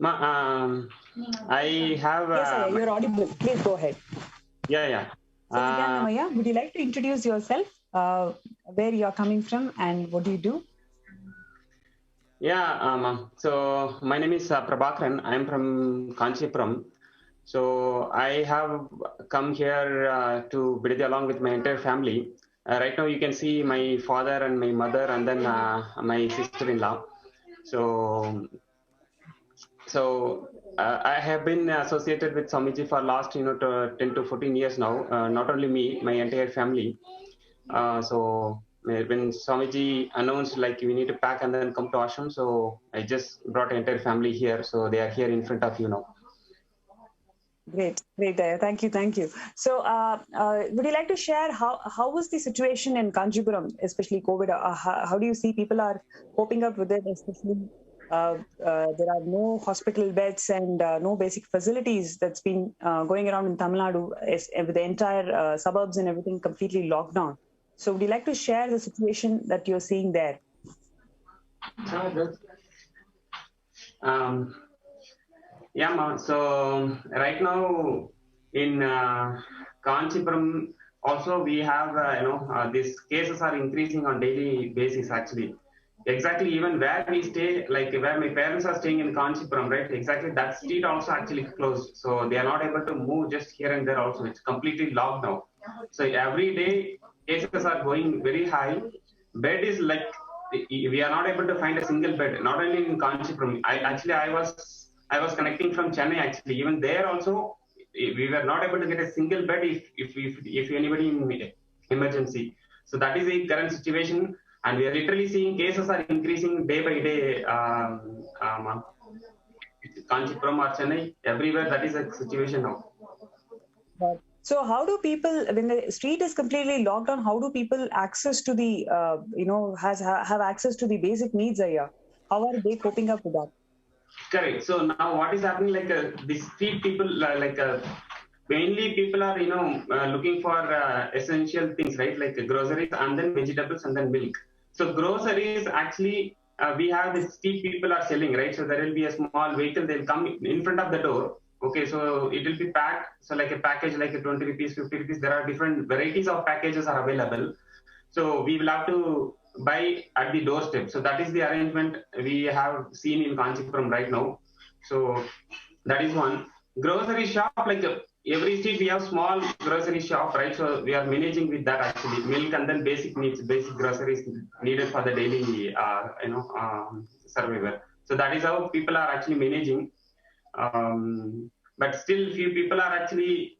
I have. Yes, you're audible. Please go ahead. Yeah. So Nityananda Maya, would you like to introduce yourself, where you're coming from, and what do you do? Yeah, so my name is Prabhakaran. I'm from Kanchipuram. So I have come here to Bidadi along with my entire family. Right now you can see my father and my mother and then my sister-in-law. So I have been associated with Swamiji for last 10 to 14 years now. Not only me, my entire family. So when Swamiji announced like we need to pack and then come to ashram, so I just brought entire family here. So they are here in front of you now. Great, great. Thank you, thank you. So, would you like to share how was the situation in Kanchipuram, especially COVID? How do you see people are coping up with it, especially there are no hospital beds and no basic facilities that's been going around in Tamil Nadu with the entire suburbs and everything completely locked down. So would you like to share the situation that you're seeing there? Yeah, ma. So right now in Kanchipuram also we have these cases are increasing on daily basis actually. Exactly, even where we stay, like where my parents are staying in Kanchipuram, right? Exactly, that street also actually closed, so they are not able to move just here and there. Also, it's completely locked now. So every day cases are going very high. Bed is like we are not able to find a single bed. Not only in Kanchipuram. I was connecting from Chennai actually. Even there also, we were not able to get a single bed if anybody in emergency. So that is the current situation, and we are literally seeing cases are increasing day by day. Kanchipuram or Chennai, everywhere that is a situation now. So how do people, when the street is completely locked down, how do people access to the, have access to the basic needs here? How are they coping up with that? Correct. So now what is happening, like the street people, mainly people are, looking for essential things, right? Like groceries and then vegetables and then milk. So groceries actually, we have the street people are selling, right? So there will be a small vehicle, they'll come in front of the door. Okay, so it will be packed. So like a package, like a 20 rupees, 50 rupees, there are different varieties of packages are available. So we will have to buy at the doorstep. So that is the arrangement we have seen in Kanchipuram right now. So that is one. Grocery shop, like every street we have small grocery shop, right? So we are managing with that actually. Milk and then basic needs, basic groceries needed for the daily, survival. So that is how people are actually managing. But still, few people are actually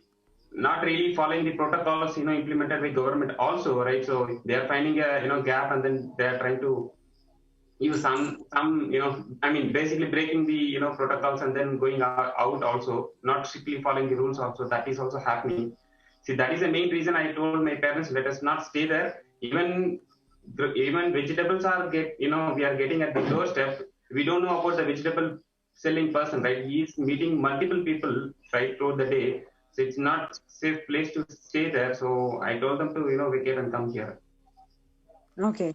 not really following the protocols, implemented by government also, right? So they are finding a, gap, and then they are trying to use some, basically breaking the, protocols and then going out also, not strictly following the rules also. That is also happening. See, that is the main reason I told my parents, let us not stay there. Even vegetables are we are getting at the doorstep. We don't know about the vegetable selling person, right? He is meeting multiple people, right, throughout the day. So it's not safe place to stay there. So I told them to, vacate and come here. Okay.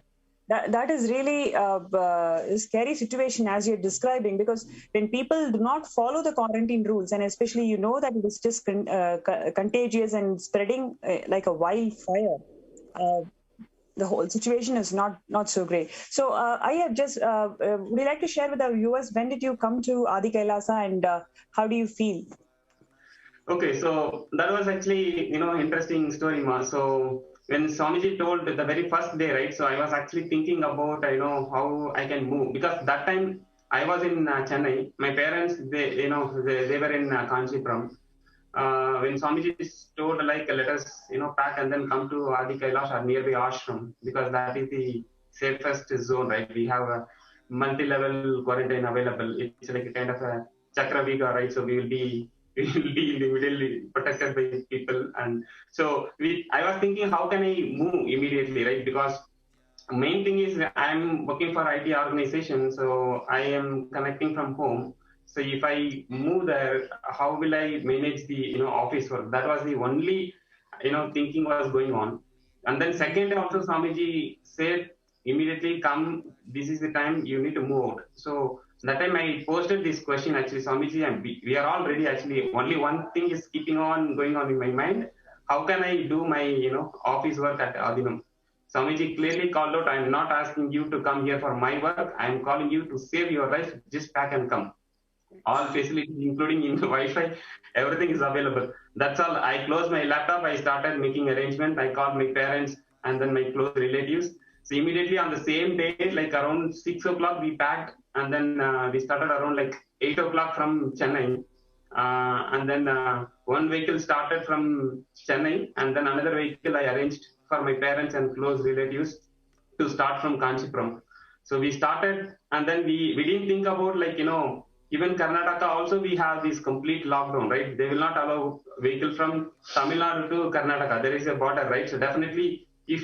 That is really a scary situation as you're describing, because when people do not follow the quarantine rules, and especially that it is just contagious and spreading like a wildfire, the whole situation is not so great. So I have just would you like to share with our viewers, when did you come to Adi Kailasa and how do you feel? Okay, so that was actually interesting story, ma. So when Swamiji told the very first day, right? So I was actually thinking about how I can move, because that time I was in Chennai. My parents they were in Kanchipuram. When Swamiji told like let us pack and then come to Adi Kailash or nearby ashram, because that is the safest zone, right? We have a multi-level quarantine available. It's like a kind of a Chakraviga, right? So we will be immediately protected by people. And so I was thinking, how can I move immediately, right? Because main thing is I'm working for IT organization, so I am connecting from home. So if I move there, how will I manage the office work? That was the only thinking was going on. And then second also Swamiji said immediately come. This is the time you need to move out. So that time I posted this question actually, Swamiji, and we are all ready actually. Only one thing is keeping on going on in my mind. How can I do my office work at Adinam? Swamiji clearly called out, I am not asking you to come here for my work. I am calling you to save your life. Just pack and come. All facilities, including in the Wi-Fi, everything is available. That's all. I closed my laptop. I started making arrangement. I called my parents and then my close relatives. So immediately on the same day, like around 6 o'clock, we packed, and then we started around like 8 o'clock from Chennai. And then one vehicle started from Chennai, and then another vehicle I arranged for my parents and close relatives to start from Kanchipuram. So we started, and then we didn't think about, like, even Karnataka also we have this complete lockdown, right? They will not allow vehicle from Tamil Nadu to Karnataka. There is a border, right? So definitely, if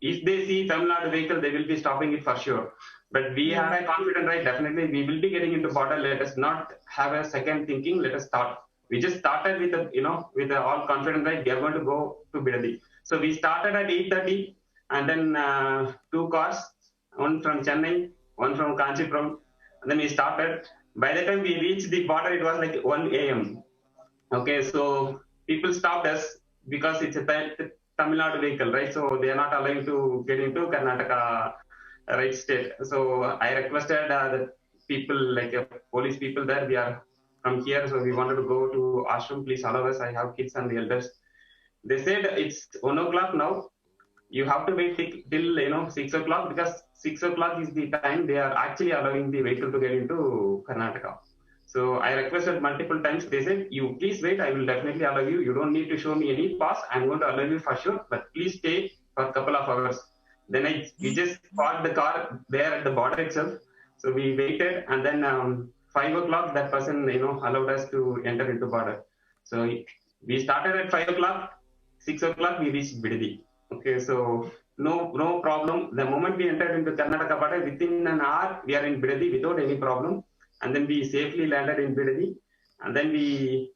they see Tamil Nadu vehicle, they will be stopping it for sure. But we had a confidence, right? Definitely, we will be getting into border. Let us not have a second thinking. Let us start. We just started with with all confidence, right? We are going to go to Bidadi. So we started at 8:30, and then 2 cars, one from Chennai, one from Kanchipuram, and then we started. By the time we reached the border, it was like 1 a.m. Okay, so people stopped us because it's a Tamil Nadu vehicle, right? So they are not allowing to get into Karnataka, right, state. So I requested the people, like police people there, we are from here, so we wanted to go to ashram, please allow us. I have kids and the elders. They said it's 1 o'clock now. You have to wait till 6 o'clock, because 6 o'clock is the time they are actually allowing the vehicle to get into Karnataka. So I requested multiple times. They said, you please wait, I will definitely allow you. You don't need to show me any pass. I'm going to allow you for sure, but please stay for a couple of hours. Then we just parked the car there at the border itself. So we waited, and then 5 o'clock, that person allowed us to enter into border. So we started at 5 o'clock, 6 o'clock we reached Bidadi. Okay, so no problem. The moment we entered into Karnataka border, within an hour we are in Bidadi without any problem. And then we safely landed in Bidadi. And then we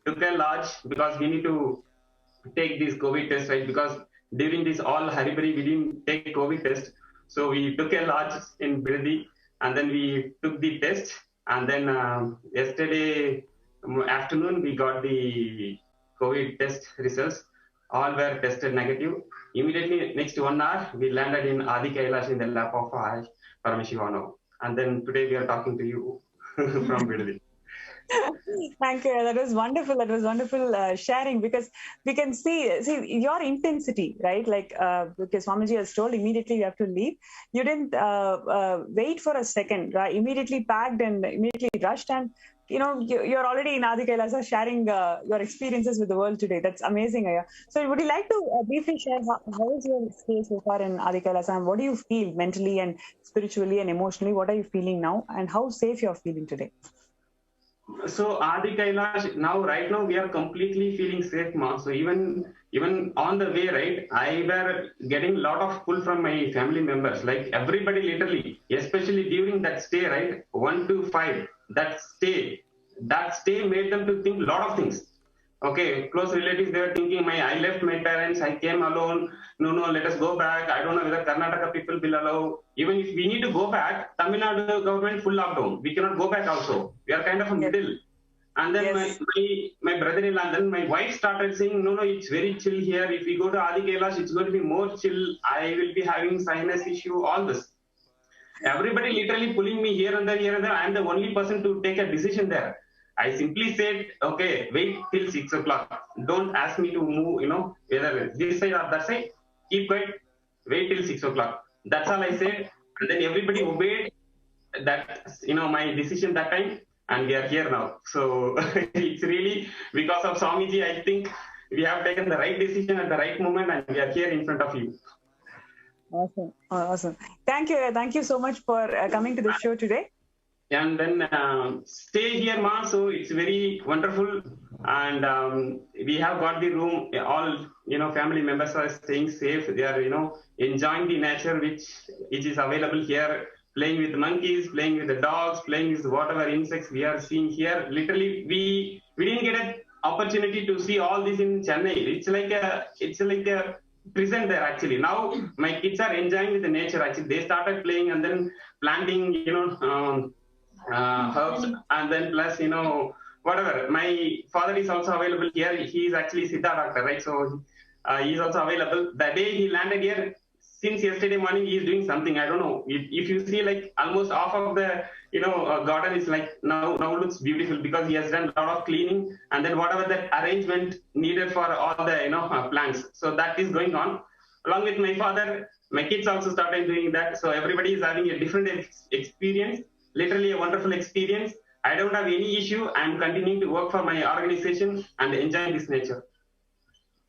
took a lodge, because we need to take this COVID test, right? Because during this all hurry, we didn't take COVID test. So we took a lodge in Bidadi, and then we took the test. And then yesterday afternoon, we got the COVID test results. All were tested negative. Immediately next 1 hour, we landed in Adi Kailasa in the lap of Parameshivano. And then today we are talking to you from Bidadi. Thank you. That was wonderful. That was wonderful sharing, because we can see your intensity, right? Like, because Swamiji has told immediately you have to leave. You didn't wait for a second, right? Immediately packed and immediately rushed, and you're already in Adi Kailasa sharing your experiences with the world today. That's amazing, Aya. So would you like to briefly share how is your stay so far in Adi Kailasa, and what do you feel mentally and spiritually and emotionally? What are you feeling now, and how safe you're feeling today? So Adi Kailash, right now we are completely feeling safe, ma. So even on the way, right, I were getting a lot of pull from my family members, like everybody literally, especially during that stay, right, 1 to 5, that stay made them to think a lot of things. Okay, close relatives, they were thinking, I left my parents, I came alone. No, let us go back. I don't know whether Karnataka people will allow. Even if we need to go back, Tamil Nadu government full lockdown. We cannot go back also. We are kind of a middle. And then my brother-in-law, and then my wife started saying, no, it's very chill here. If we go to Adi Kailash, it's going to be more chill. I will be having sinus issue, all this. Everybody literally pulling me here and there. I am the only person to take a decision there. I simply said, okay, wait till 6 o'clock. Don't ask me to move, whether this side or that side. Keep quiet, wait till 6 o'clock. That's all I said. And then everybody obeyed that, my decision that time. And we are here now. So it's really because of Swamiji, I think we have taken the right decision at the right moment, and we are here in front of you. Awesome. Thank you. Thank you so much for coming to the show today. And then stay here, ma. So it's very wonderful, and we have got the room. All family members are staying safe. They are enjoying the nature which is available here. Playing with monkeys, playing with the dogs, playing with whatever insects we are seeing here. Literally, we didn't get an opportunity to see all this in Chennai. It's like a prison there actually. Now my kids are enjoying with the nature. Actually, they started playing and then planting, herbs, and then plus whatever. My father is also available here. He is actually Siddha doctor, right? So he is also available. The day he landed here, since yesterday morning, he is doing something. I don't know. If you see, like almost half of the garden is like now looks beautiful, because he has done a lot of cleaning, and then whatever that arrangement needed for all the plants. So that is going on. Along with my father, My kids also started doing that. So everybody is having a different experience, literally a wonderful experience. I don't have any issue. I'm continuing to work for my organization and enjoy this nature.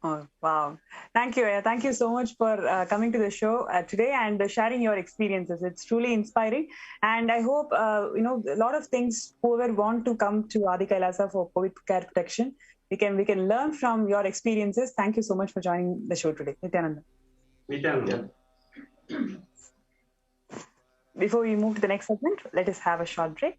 Oh, wow. Thank you. Thank you so much for coming to the show today and sharing your experiences. It's truly inspiring. And I hope, a lot of things, whoever want to come to Adi Kailasa for COVID care protection, we can learn from your experiences. Thank you so much for joining the show today. Nityananda. Nityananda. Before we move to the next segment, let us have a short break.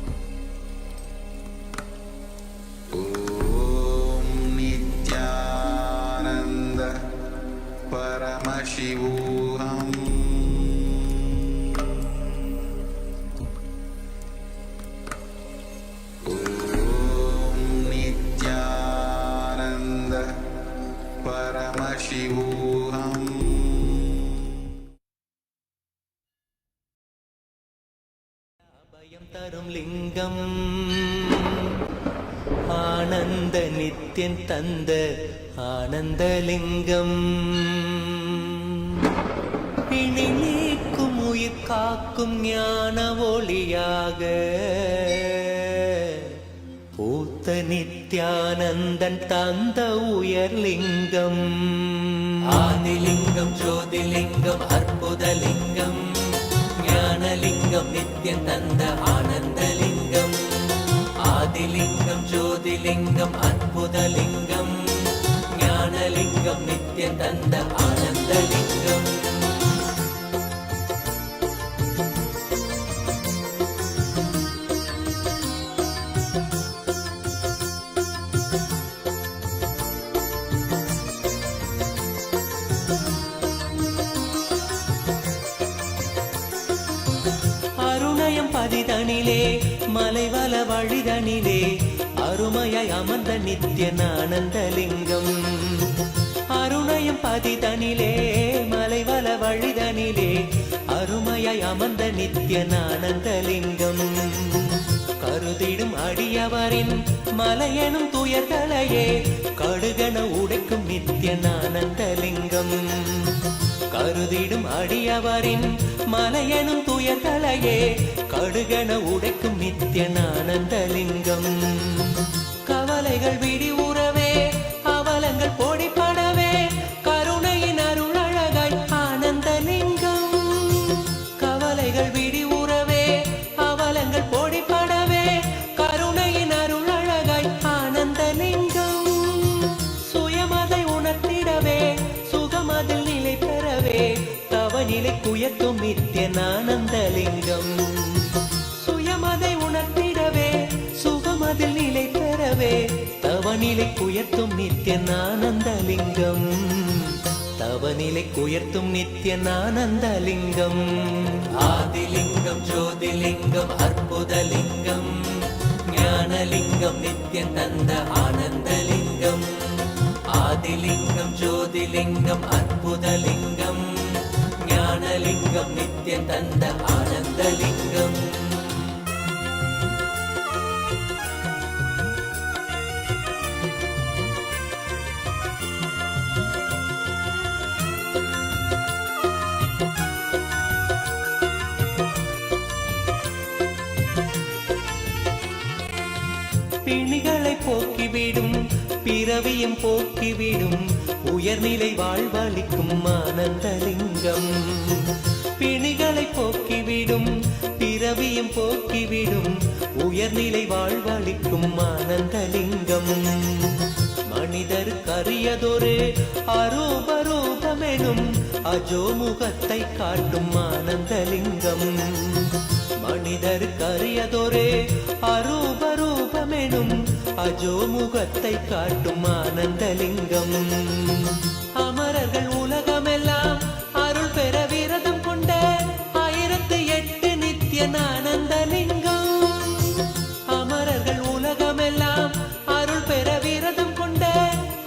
தரும் லிங்கம் ஆனந்த நித்யன் தந்த ஆனந்தலிங்கம் பிணி நீக்கும் உயிர் காக்கும் ஞான ஒளியாக பூத்த நித்யானந்தன் தந்த உயர்லிங்கம் ஆதிலிங்கம் ஜோதிலிங்கம் அற்புதலிங்கம் ஞானலிங்கம் நித்யன் தந்த ஆனந்தலிங்கம் ஆதிலிங்கம் ஜோதிலிங்கம் அற்புதலிங்கம் ஞானலிங்கம் நித்யன் தந்த ஆனந்தலிங்கம் பதிதனிலே மலைவல வழிதனிலே அருமையாய் அமர்ந்த நித்யன் ஆனந்தலிங்கம் அருணயம் பதிதனிலே மலைவல வழிதனிலே அருமையாய் அமர்ந்த நித்யன் ஆனந்தலிங்கம் கருதிடும் அடியவரின் மலையெனும் துயர்களையே கடுகன உடைக்கும் நித்யன் ஆனந்தலிங்கம் கருதிடும் அடியவரின் மலையெனும் துயர்களையே கடுகன உடைக்கும் நித்யன் ஆனந்தலிங்கம் கவலைகள் விடி உறவே அவலங்கள் பொடிப்படவே கருணையின் அருளழகாய் ஆனந்தலிங்கம் கவலைகள் விடி உறவே அவலங்கள் பொடிப்படவே கருணையின் அருளழகாய் ஆனந்தலிங்கம் சுயமதை உணர்த்திடவே சுகமதில் நிலை பெறவே தவநிலை குயத்தும் நித்யன் ஆனந்தலிங்கம் சுயமதை உணர்த்திடவே சுகமதில் நிலை பெறவே தவநிலை குயர்த்தும் நித்யன் ஆனந்தலிங்கம் தவநிலை குயர்த்தும் நித்யன் ஆனந்தலிங்கம் ஆதிலிங்கம் ஜோதிலிங்கம் அற்புதலிங்கம் ஞானலிங்கம் நித்யன் தந்த ஆனந்தலிங்கம் ஆதிலிங்கம் ஜோதிலிங்கம் அற்புதலிங்கம் ஞானலிங்கம் நித்யன் தந்த ஆனந்தலிங்கம் பிணிகளை போக்கிவிடும் பிறவியும் போக்கிவிடும் உயர்நிலை வாழ்வளிக்கும் ஆனந்தலிங்கம் பிணிகளை போக்கிவிடும் பிறவியும் போக்கிவிடும் உயர்நிலை வாழ்வளிக்கும் ஆனந்தலிங்கம் மனிதருக்கு அரியதொரு அரூபரூபமெனும் அஜோமுகத்தை காட்டும் ஆனந்தலிங்கம் மனிதருக்கு அரியதொரு அரூபரூபமெனும் அஜோமுகத்தை காட்டும் ஆனந்தலிங்கம் அமரர்கள் உலகமெல்லாம் அருள் பெற விரதம் கொண்ட 1008 நித்யன் ஆனந்தலிங்கம் அமரர்கள் உலகமெல்லாம் அருள் பெற விரதம் கொண்ட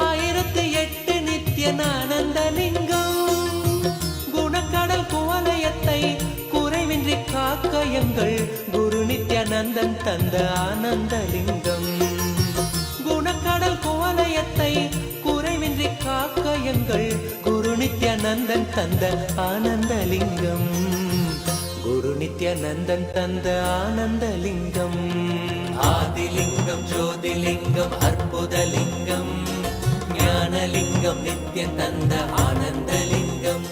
1008 நித்யன் ஆனந்தலிங்கம் குணக்கடல் குவலயத்தை குறைவின்றி காக்க எங்கள் குரு நித்யானந்தன் தந்த ஆனந்தலிங்கம் குணக்கடல் குவலயத்தை குறைவின்றி காக்க எங்கள் குரு நித்யானந்தன் தந்த ஆனந்தலிங்கம் குரு நித்யானந்தன் தந்த ஆனந்தலிங்கம் ஆதிலிங்கம் ஜோதிலிங்கம் அற்புதலிங்கம் ஞானலிங்கம் நித்யன் தந்த Ananthalingam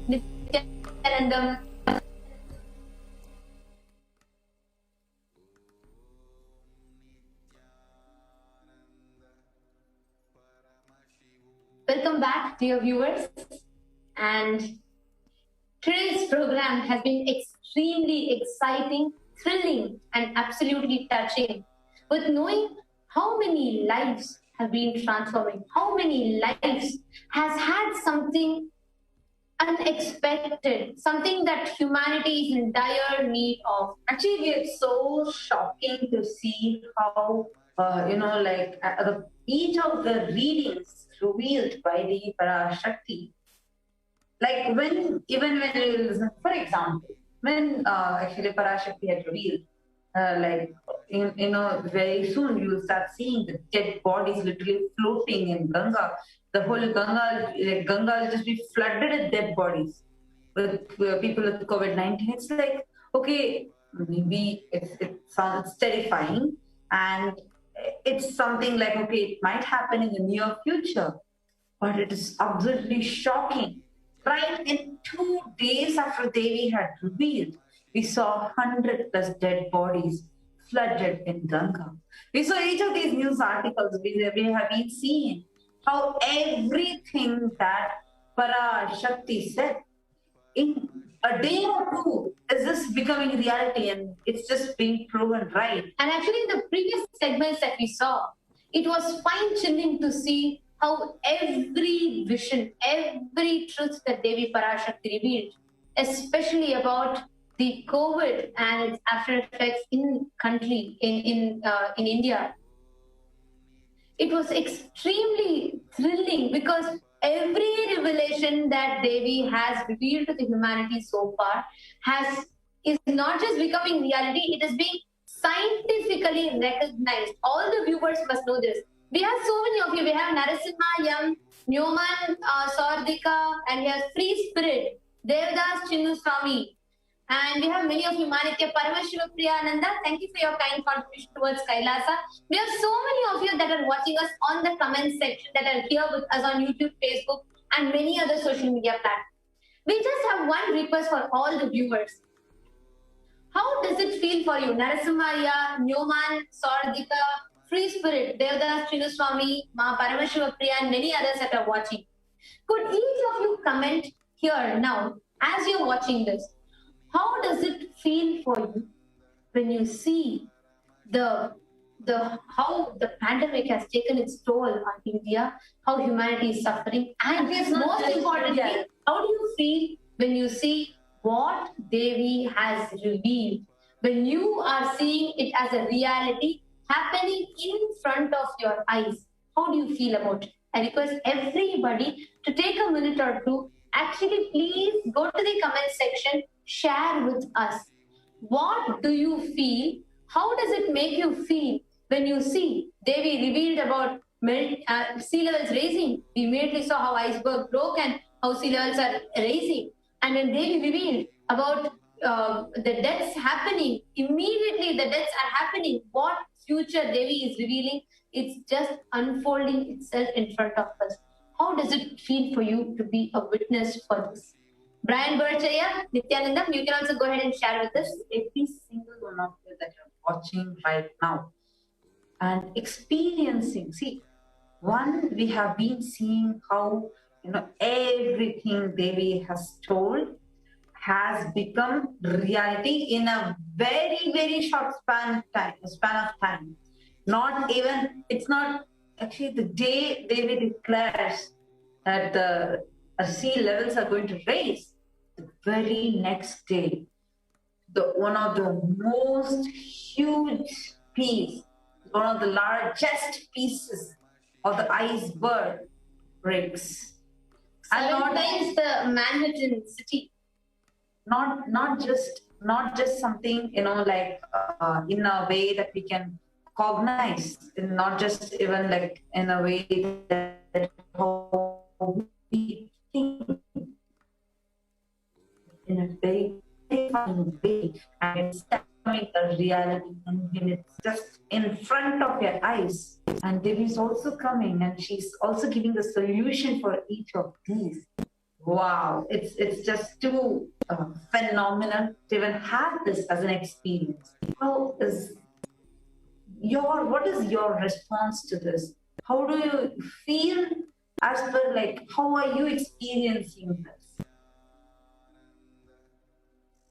Nityanandam. Welcome back, dear viewers. And today's program has been extremely exciting, thrilling, and absolutely touching, with knowing how many lives have been transforming, how many lives has had something unexpected, something that humanity is in dire need of. Actually, it's so shocking to see how, each of the readings revealed by the Parashakti. Like even when it was, for example, when actually Parashakti had revealed, very soon you will start seeing the dead bodies literally floating in Ganga. The whole Ganga will just be flooded with dead bodies with people with COVID-19. It's like, okay, maybe it sounds terrifying, and it's something like, okay, it might happen in the near future, but it is absolutely shocking. Right in 2 days after Devi had revealed, we saw 100 plus dead bodies flooded in Ganga. We saw each of these news articles. We have been seeing how everything that Parashakti said in a day or two is just becoming reality, and it's just being proven right. And actually, in the previous segments that we saw, it was fine-tuning to see how every vision, every truth that Devi Parashakti revealed, especially about the COVID and its after effects in country, in India, it was extremely thrilling, because every revelation that Devi has revealed to the humanity so far is not just becoming reality, it is being scientifically recognized. All the viewers must know this. We have so many of you. We have Narasimha Yam, Nyoman Sordika, and we have Free Spirit, Devdas Chinnuswamy. And we have many of you, Manikya Parameshiva Priyananda. Thank you for your kind contribution towards Kailasa. We have so many of you that are watching us on the comment section, that are here with us on YouTube, Facebook, and many other social media platforms. We just have one request for all the viewers. How does it feel for you? Narasimha, Nyoman, Sordika, Free Spirit, Devdas Chinnuswamy, Ma Parameshiva Priya, and many others that are watching. Could each of you comment here now, as you're watching this? How does it feel for you when you see how the pandemic has taken its toll on India, how humanity is suffering, and most importantly, how do you feel when you see what Devi has revealed, when you are seeing it as a reality happening in front of your eyes? How do you feel about it? I request everybody to take a minute or two. Actually, please go to the comment section, share with us. What do you feel? How does it make you feel when you see Devi revealed about sea levels rising? We immediately saw how iceberg broke and how sea levels are rising. And when Devi revealed about the deaths happening, immediately the deaths are happening. What future Devi is revealing? It's just unfolding itself in front of us. How does it feel for you to be a witness for this? Brian Burchaya, Nityanandam, you can also go ahead and share with us. Every single one of you that are watching right now and experiencing. See, one, we have been seeing how everything Devi has told has become reality in a very, very short span of time. It's not actually the day Devi declares that the sea levels are going to rise, the very next day, one of the most huge piece, one of the largest pieces of the iceberg breaks. And not times the Manhattan city. Not just something in a way that we can cognize, not just even like in a way that how we think. in a very terrifying way, and it's becoming a reality, and it's just in front of your eyes. And Devi is also coming, and she's also giving the solution for each of these. Wow, it's just too phenomenal to even have this as an experience. What is your response to this? How do you feel as per, like, how are you experiencing this?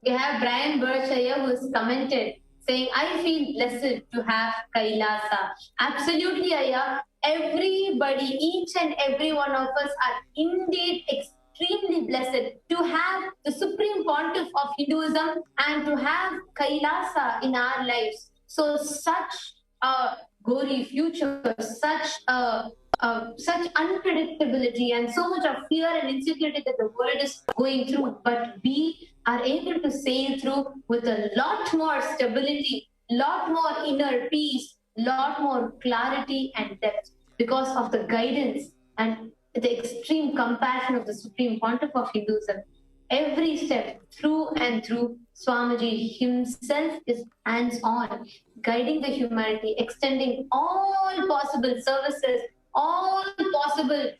We have Brian Berkshire who has commented saying, I feel blessed to have Kailasa. Absolutely, Aya. Everybody, each and every one of us are indeed extremely blessed to have the supreme pontiff of Hinduism and to have Kailasa in our lives. So such a gory future, such unpredictability and so much of fear and insecurity that the world is going through, but we are able to sail through with a lot more stability, lot more inner peace, lot more clarity and depth because of the guidance and the extreme compassion of the Supreme Pontiff of Hinduism. Every step through and through, Swamiji himself is hands-on, guiding the humanity, extending all possible services, all possible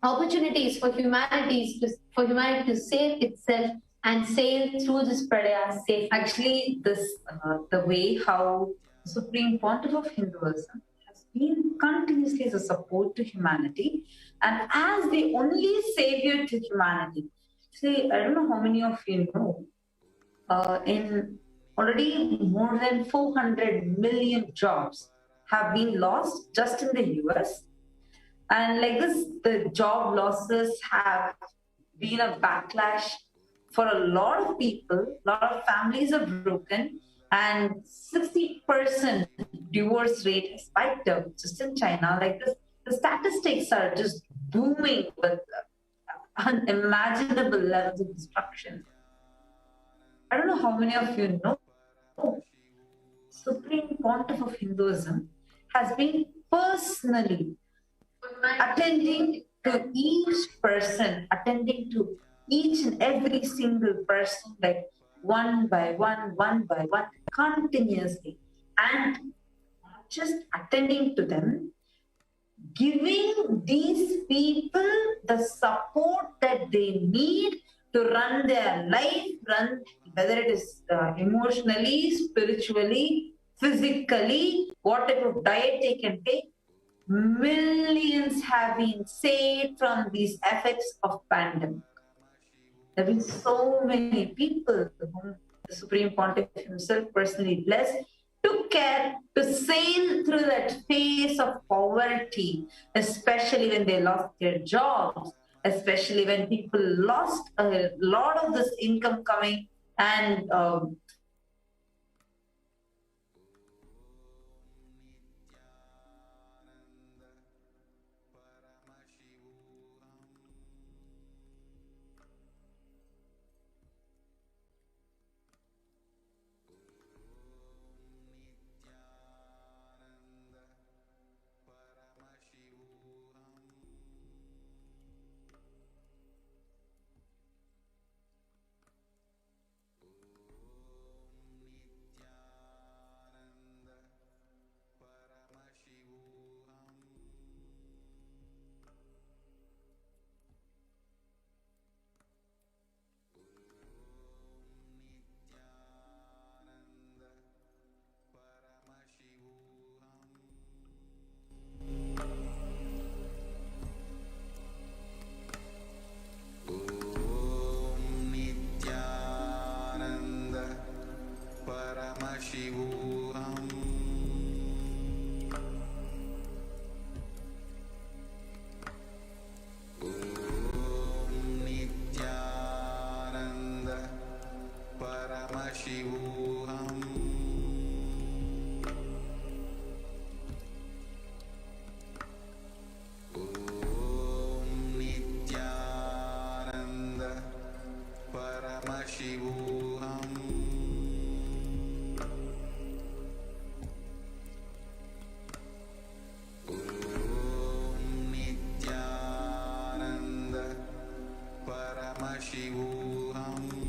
opportunities for humanity to save itself and sail through this pradaya safely. Actually, this the way how Supreme Pontiff of Hinduism has been continuously as a support to humanity and as the only savior to humanity. See, I don't know how many of you know, in already more than 400 million jobs have been lost just in the US. And like this, the job losses have been a backlash for a lot of people. A lot of families are broken, and 60% divorce rate has spiked up just in China. Like this, the statistics are just booming with unimaginable levels of destruction. I don't know how many of you know, Supreme Pontiff of Hinduism has been personally attending to each person, attending to each and every single person, like one by one, continuously, and not just attending to them, giving these people the support that they need to run their life, whether it is emotionally, spiritually, physically, what type of diet they can take. Millions have been saved from these effects of pandemic. There have been so many people whom the Supreme Pontiff himself personally blessed, took care to sail through that phase of poverty, especially when they lost their jobs, especially when people lost a lot of this income coming and Shivoham.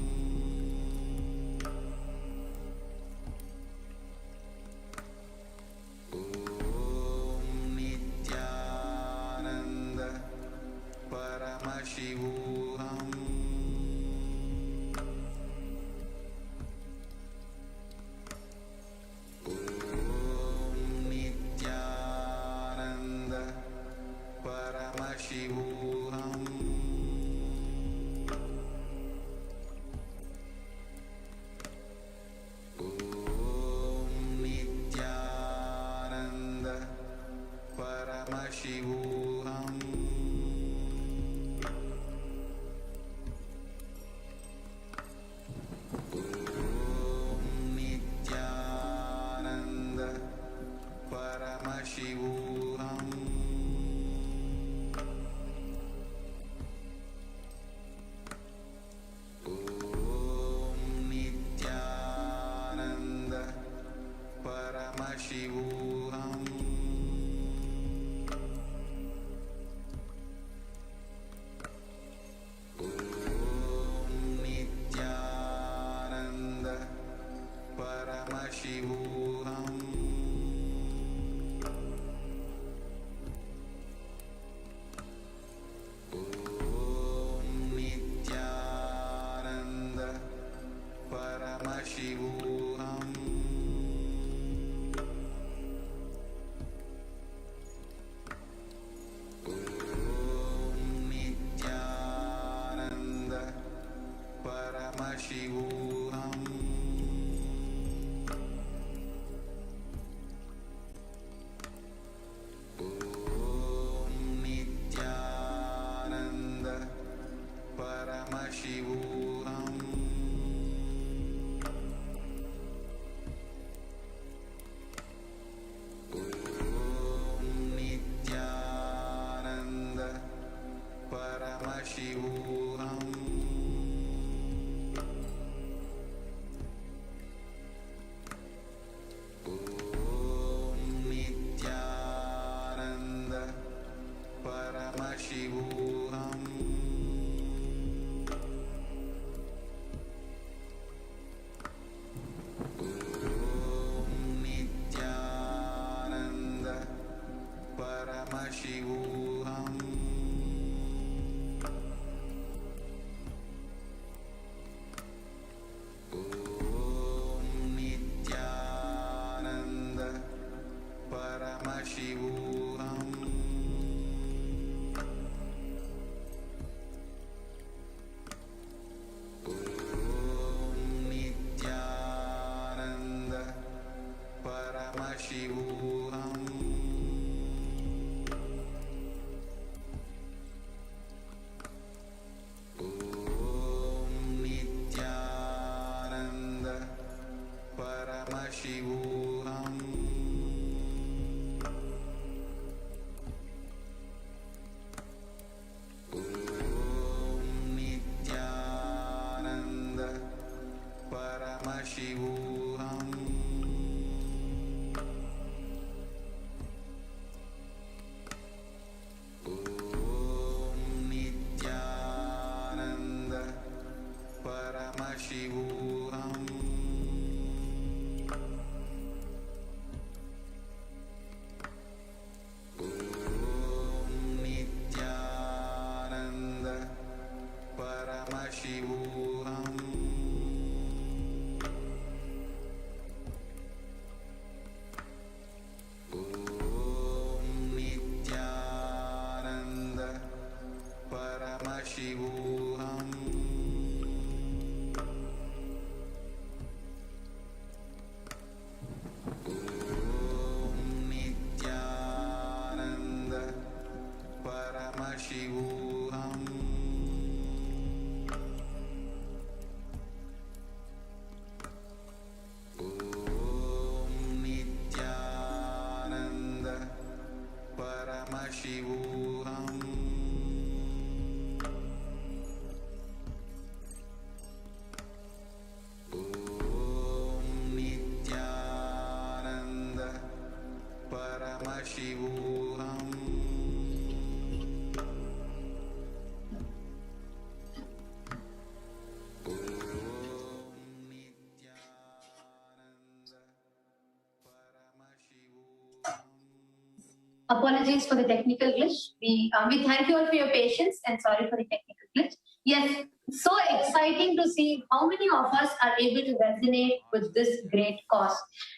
Apologies for the technical glitch. We thank you all for your patience and sorry for the technical glitch. Yes, so exciting to see how many of us are able to resonate with this great cause.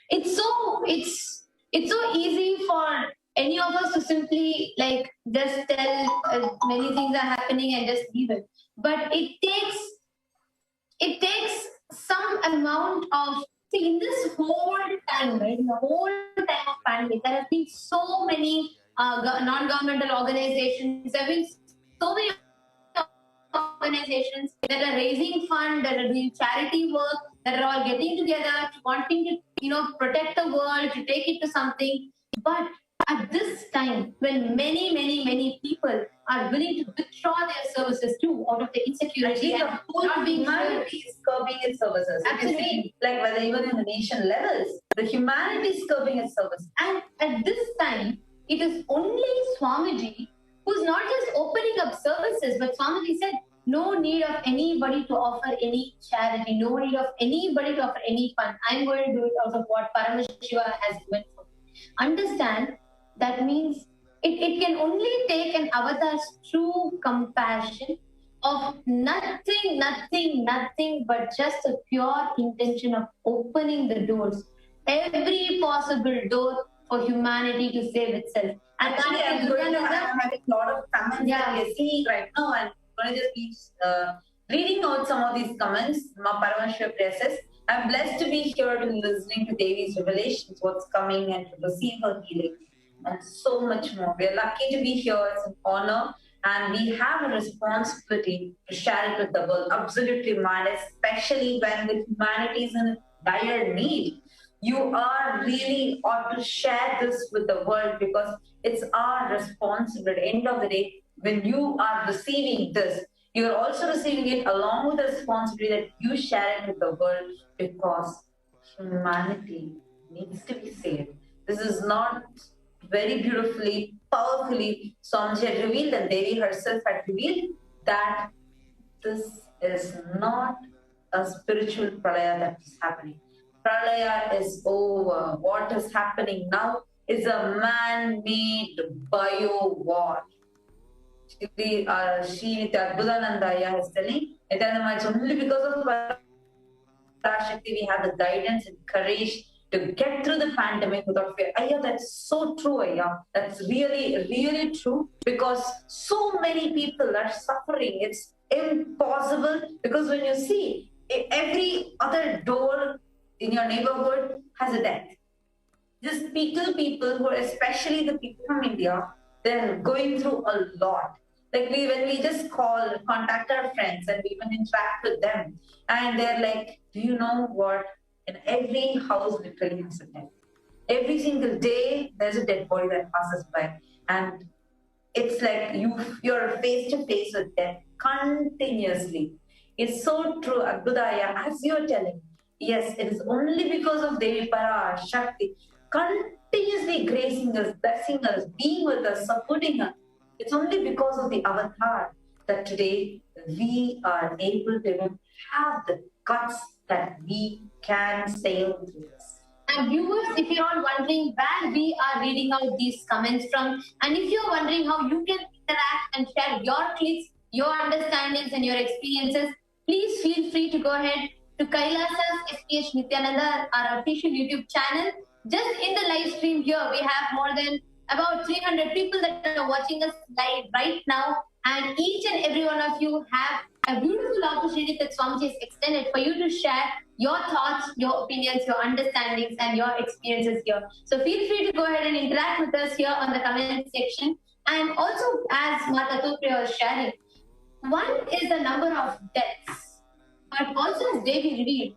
It's so easy for any of us to simply like just tell many things are happening and just leave it. But it takes some amount of, see, in this whole time, right, in the whole time of pandemic, there have been so many non-governmental organizations, there have been so many organizations that are raising funds, that are doing charity work, that are all getting together, wanting to, protect the world, to take it to something. But at this time, when many people are willing to withdraw their services too out of the insecurity, the whole humanity is curbing its services. Absolutely. Like whether even in the nation levels, the humanity is curbing its services. And at this time, it is only Swamiji who's not just opening up services, but Swamiji said, no need of anybody to offer any charity, no need of anybody to offer any fund. I'm going to do it out of what Paramashiva has given for me. Understand, that means it can only take an avatar's true compassion of nothing but just a pure intention of opening the doors, every possible door for humanity to save itself. And actually, I'm having a lot of comments that we are seeing right now, and I'm going to just be reading out some of these comments. Ma Parameshwar says, I'm blessed to be here to listening to Devi's revelations, what's coming, and to receive her healing, and so much more. We are lucky to be here. It's an honor, and we have a responsibility to share it with the world. Absolutely, man, especially when the humanity is in dire need. You are really ought to share this with the world because it's our responsibility. End of the day, when you are receiving this, you're also receiving it along with the responsibility that you share it with the world because humanity needs to be saved. This is not very beautifully, powerfully, Swamiji had revealed and Devi herself had revealed that this is not a spiritual pralaya that is happening. Pralaya is over. What is happening now is a man-made bio-war. Shri Adbhutanandaya is telling, it's only because of Parashakti we have the guidance and courage to get through the pandemic without fear. Ayya, that's so true, Ayya. That's really, really true because so many people are suffering. It's impossible because when you see every other door in your neighborhood has a death. Just people who are, especially the people from India, they're going through a lot. Like when we just contact our friends and we even interact with them, and they're like, do you know what? In every house, literally has a death. Every single day, there's a dead body that passes by, and it's like you're face to face with death continuously. It's so true, Adbhudaya, as you're telling. Yes, it is only because of Devi Parashakti continuously gracing us, blessing us, being with us, supporting us. It's only because of the avatar that today we are able to have the guts that we can sail through this. And viewers, if you're all wondering where we are reading out these comments from, and if you're wondering how you can interact and share your clicks, your understandings and your experiences, please feel free to go ahead to Kailasa's SPH Nityananda, our official YouTube channel. Just in the live stream here, we have more than about 300 people that are watching us live right now, and each and every one of you have a beautiful opportunity that Swamiji has extended for you to share your thoughts, your opinions, your understandings, and your experiences here. So feel free to go ahead and interact with us here on the comment section. And also, as Mata Tupriya was sharing, one is the number of deaths, but also as Devi revealed,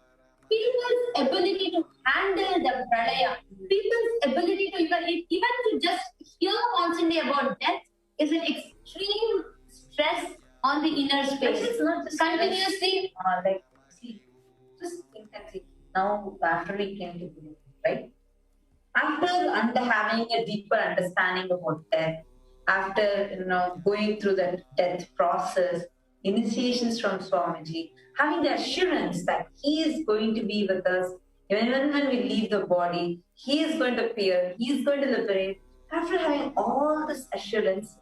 people's ability to handle the pralaya, people's ability to even to just hear constantly about death is an extreme stress on the inner space. It's not just continuously. Just think and see. Now, after we came to Buddhism, right? After having a deeper understanding about death, after going through the death process, initiations from Swamiji, having the assurance that he is going to be with us, even when we leave the body, he is going to appear, he is going to liberate. After having all this assurances,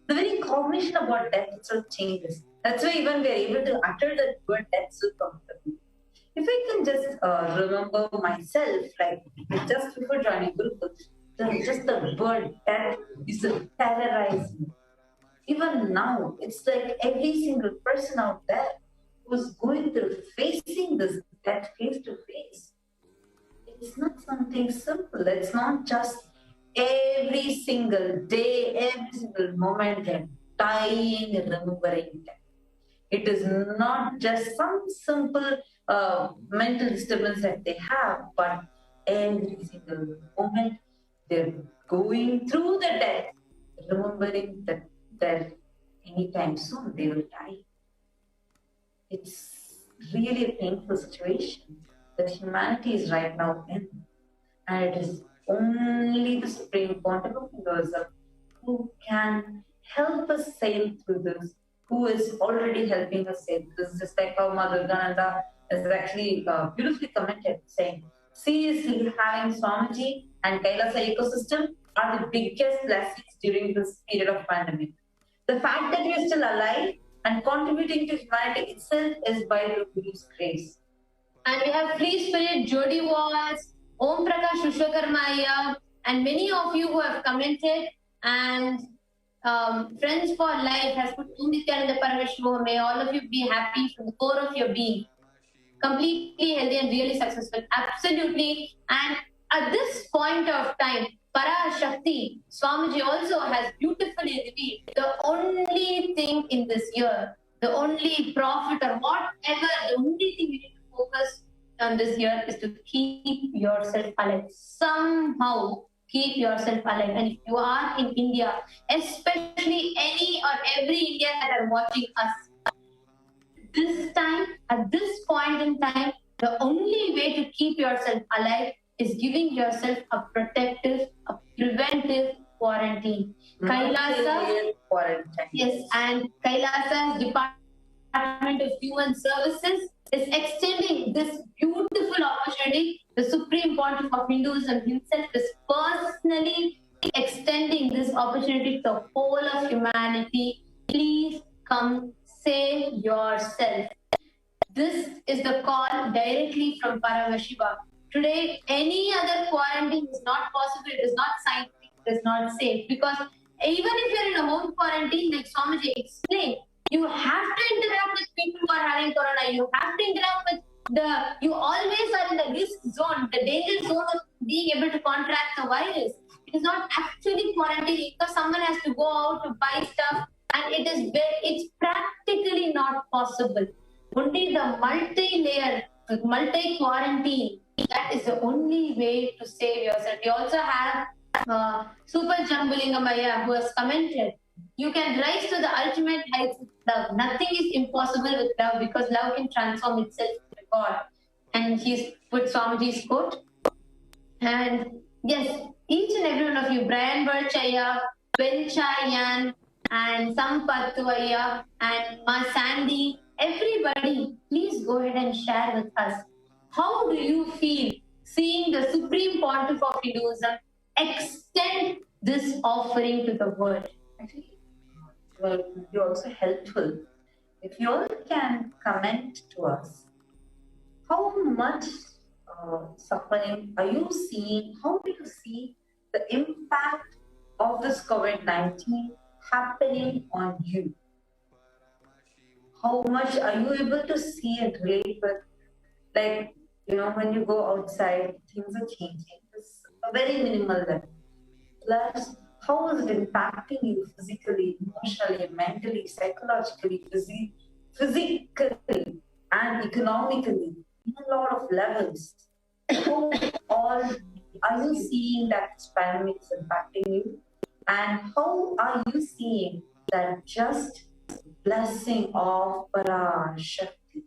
the very cognition about death itself changes. That's why even we are able to utter the word death so comfortably. If I can just remember myself, like just before joining Gurukul, just the word death used to terrorize me. Even now, it's like every single person out there who's going through facing this death face to face. It's not something simple. It's not just every single day, every single moment they're dying and remembering death. It is not just some simple mental disturbance that they have, but every single moment they're going through the death, remembering that anytime soon they will die. It's really a painful situation that humanity is right now in. And it is only the Supreme Pontiff of Hinduism who can help us sail through this, who is already helping us sail through this. Just like how Mother Durgananda is actually beautifully commented, saying, seriously, having Swamiji and Kailasa ecosystem are the biggest blessings during this period of pandemic. The fact that we are still alive and contributing to humanity itself is by the Guru's grace. And we have Free Spirit, Jody Walls, Om Prakash Vishwakarmaya, and many of you who have commented. And Friends for Life has put Nityananda Parameshwar. May all of you be happy from the core of your being. Completely healthy and really successful. Absolutely. And at this point of time, Parashakti Swamiji also has beautifully revealed the only thing in this year, the only profit or whatever, the only thing you need to focus on this year is to keep yourself alive. Somehow keep yourself alive. And if you are in India, especially any or every Indian that are watching us, this time, at this point in time, the only way to keep yourself alive is giving yourself a protective, a preventive quarantine. Kailasa, yes, and Kailasa's Department of Human Services is extending this beautiful opportunity. The Supreme Pontiff of Hinduism himself is personally extending this opportunity to the whole of humanity. Please come save yourself. This is the call directly from Paramashiva. Today, any other quarantine is not possible, it is not scientific, it is not safe. Because even if you're in a home quarantine, like Swamiji explained, you have to interact with people who are having corona. You have to interact with you always are in the risk zone, the danger zone of being able to contract the virus. It is not actually quarantine because someone has to go out to buy stuff, and it's practically not possible. Only the multi-layer, multi-quarantine, that is the only way to save yourself. We also have Super Jambulingamaya who has commented, you can rise to the ultimate heights with love. Nothing is impossible with love because love can transform itself into God. And he's put Swamiji's quote. And yes, each and every one of you, Brian Burchaya, Penchayan, and Sampattuaya, and Ma Sandy, everybody, please go ahead and share with us. How do you feel seeing the Supreme Pontiff of Hinduism extend this offering to the world? Actually, well, it would be also helpful if you all can comment to us. How much suffering are you seeing? How do you see the impact of this COVID-19 happening on you? How much are you able to see and relate with? Like, when you go outside, things are changing. It's a very minimal level. Plus, how is it impacting you physically, emotionally, mentally, psychologically, physically, and economically, in a lot of levels? How all are you seeing that this pandemic is impacting you? And how are you seeing that just blessing of Parashakti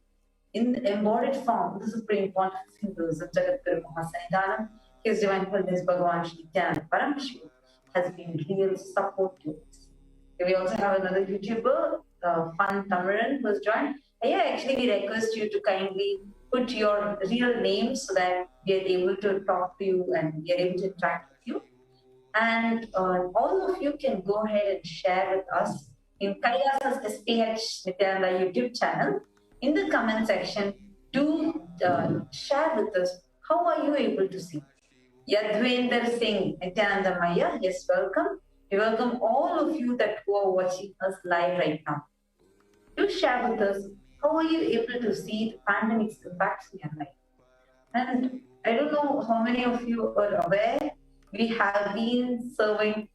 in the embodied form, the Supreme Pontiff of Hinduism, Jagadguru Mahasanidanam, His Divine Holiness Bhagavan Shri Nityananda Parameshwar, has been real support to us. We also have another YouTuber, Fun Tamaran, who has joined. Actually, we request you to kindly put your real name so that we are able to talk to you and we are able to interact with you. And all of you can go ahead and share with us in Kailasa's SPH Nityananda YouTube channel. In the comment section, do share with us how are you able to see. Yadvinder Singh, Nityananda Maya, yes, welcome. We welcome all of you that who are watching us live right now. Do share with us how are you able to see the pandemic's impacts in your life. And I don't know how many of you are aware, we have been serving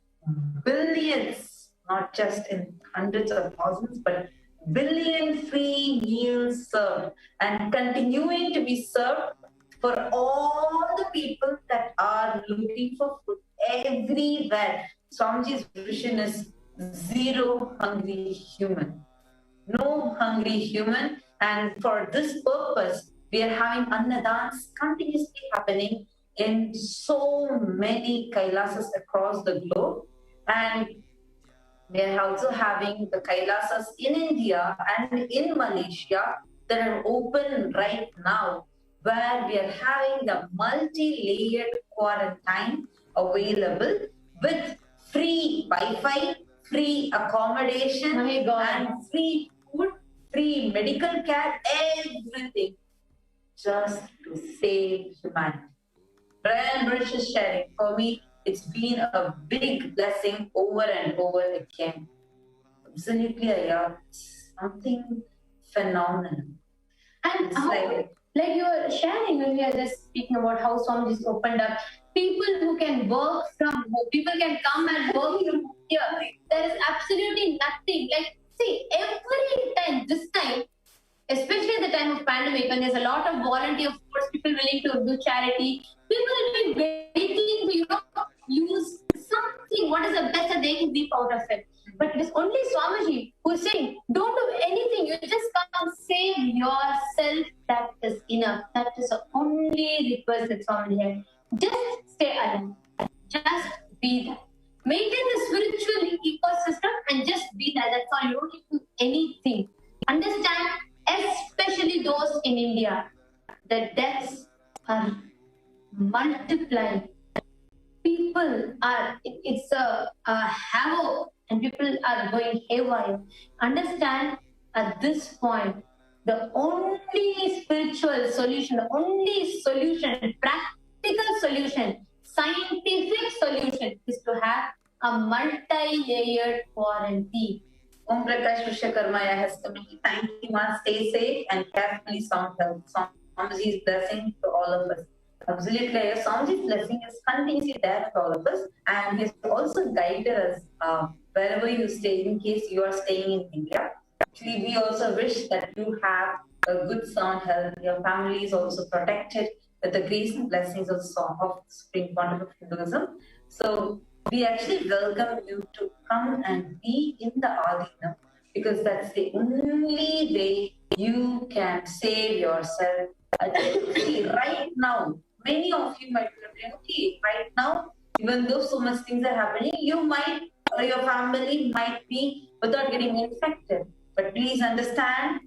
billions, not just in hundreds or thousands, but billion free meals served and continuing to be served for all the people that are looking for food everywhere. Swamiji's vision is zero hungry human. No hungry human. And for this purpose, we are having annadans continuously happening in so many Kailasas across the globe. And we are also having the Kailasas in India and in Malaysia that are open right now, where we are having the multi-layered quarantine available with free Wi-Fi, free accommodation, and free food, free medical care, everything just to save humanity. Brian Birch is sharing. For me, It's been a big blessing over and over again. Absolutely, yeah, it's something phenomenal. And It's how, like you were sharing when we are just speaking about how Swamiji's opened up, people who can work from home, people can come and work from here. There is absolutely nothing. Like, see, every time, this time, especially at the time of pandemic, when there's a lot of volunteer force, people willing to do charity, people will be waiting to, use something, what is the best that they can reap out of it. But it is only Swamiji who is saying, don't do anything, you just come save yourself, that is enough. That is the only request that Swamiji had. Just stay alive, just be there. Maintain the spiritual ecosystem and just be there. That's all, you don't need to do anything. Understand, especially those in India, the deaths are multiplying. People are, it's a havoc and people are going haywire. Understand, at this point, the only spiritual solution, the only solution, practical solution, scientific solution is to have a multi-layered quarantine. Om Prakash Vishwakarmaya has committed. Thank you, Ma. Stay safe and carefully sound health. Swamiji's blessing to all of us. Absolutely, Swamiji's blessing is continuously there for all of us, and he has also guided us wherever you stay. In case you are staying in India, actually, we also wish that you have a good sound health. Your family is also protected with the grace and blessings of Supreme Quantum of Hinduism. So we actually welcome you to come and be in the Adinam, because that's the only way you can save yourself. Right now, many of you might be wondering, okay, right now, even though so much things are happening, you might, or your family might be without getting infected. But please understand,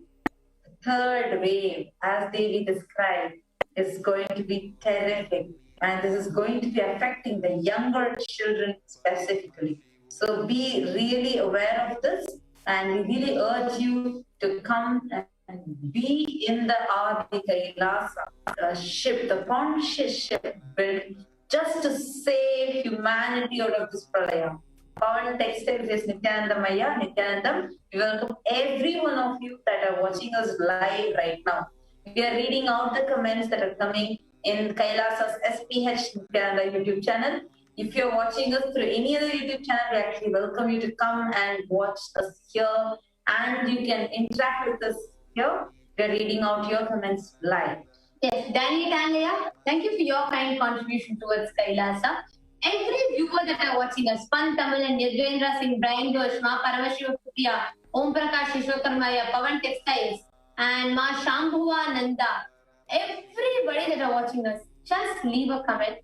the third wave, as they described, is going to be terrific. And this is going to be affecting the younger children specifically. So be really aware of this, and we really urge you to come and be in the Adi Kailasa ship, the conscious ship built just to save humanity out of this pralaya. Pawan Textiles is Nityanandamaya, Nityanandam. We welcome every one of you that are watching us live right now. We are reading out the comments that are coming in Kailasa's SPH Nityananda YouTube channel. If you're watching us through any other YouTube channel, we actually welcome you to come and watch us here, and you can interact with us here. We're reading out your comments live. Yes, Danny Tanlaya, thank you for your kind contribution towards Kailasa. Every viewer that are watching us, Pan Tamil and Yadvendra Singh, Brian Ghosh, Ma Parameshiva Priya, Om Prakash Vishwakarmaya, Pawan Textiles, and Ma Shambhuva Nanda, everybody that are watching us, just leave a comment.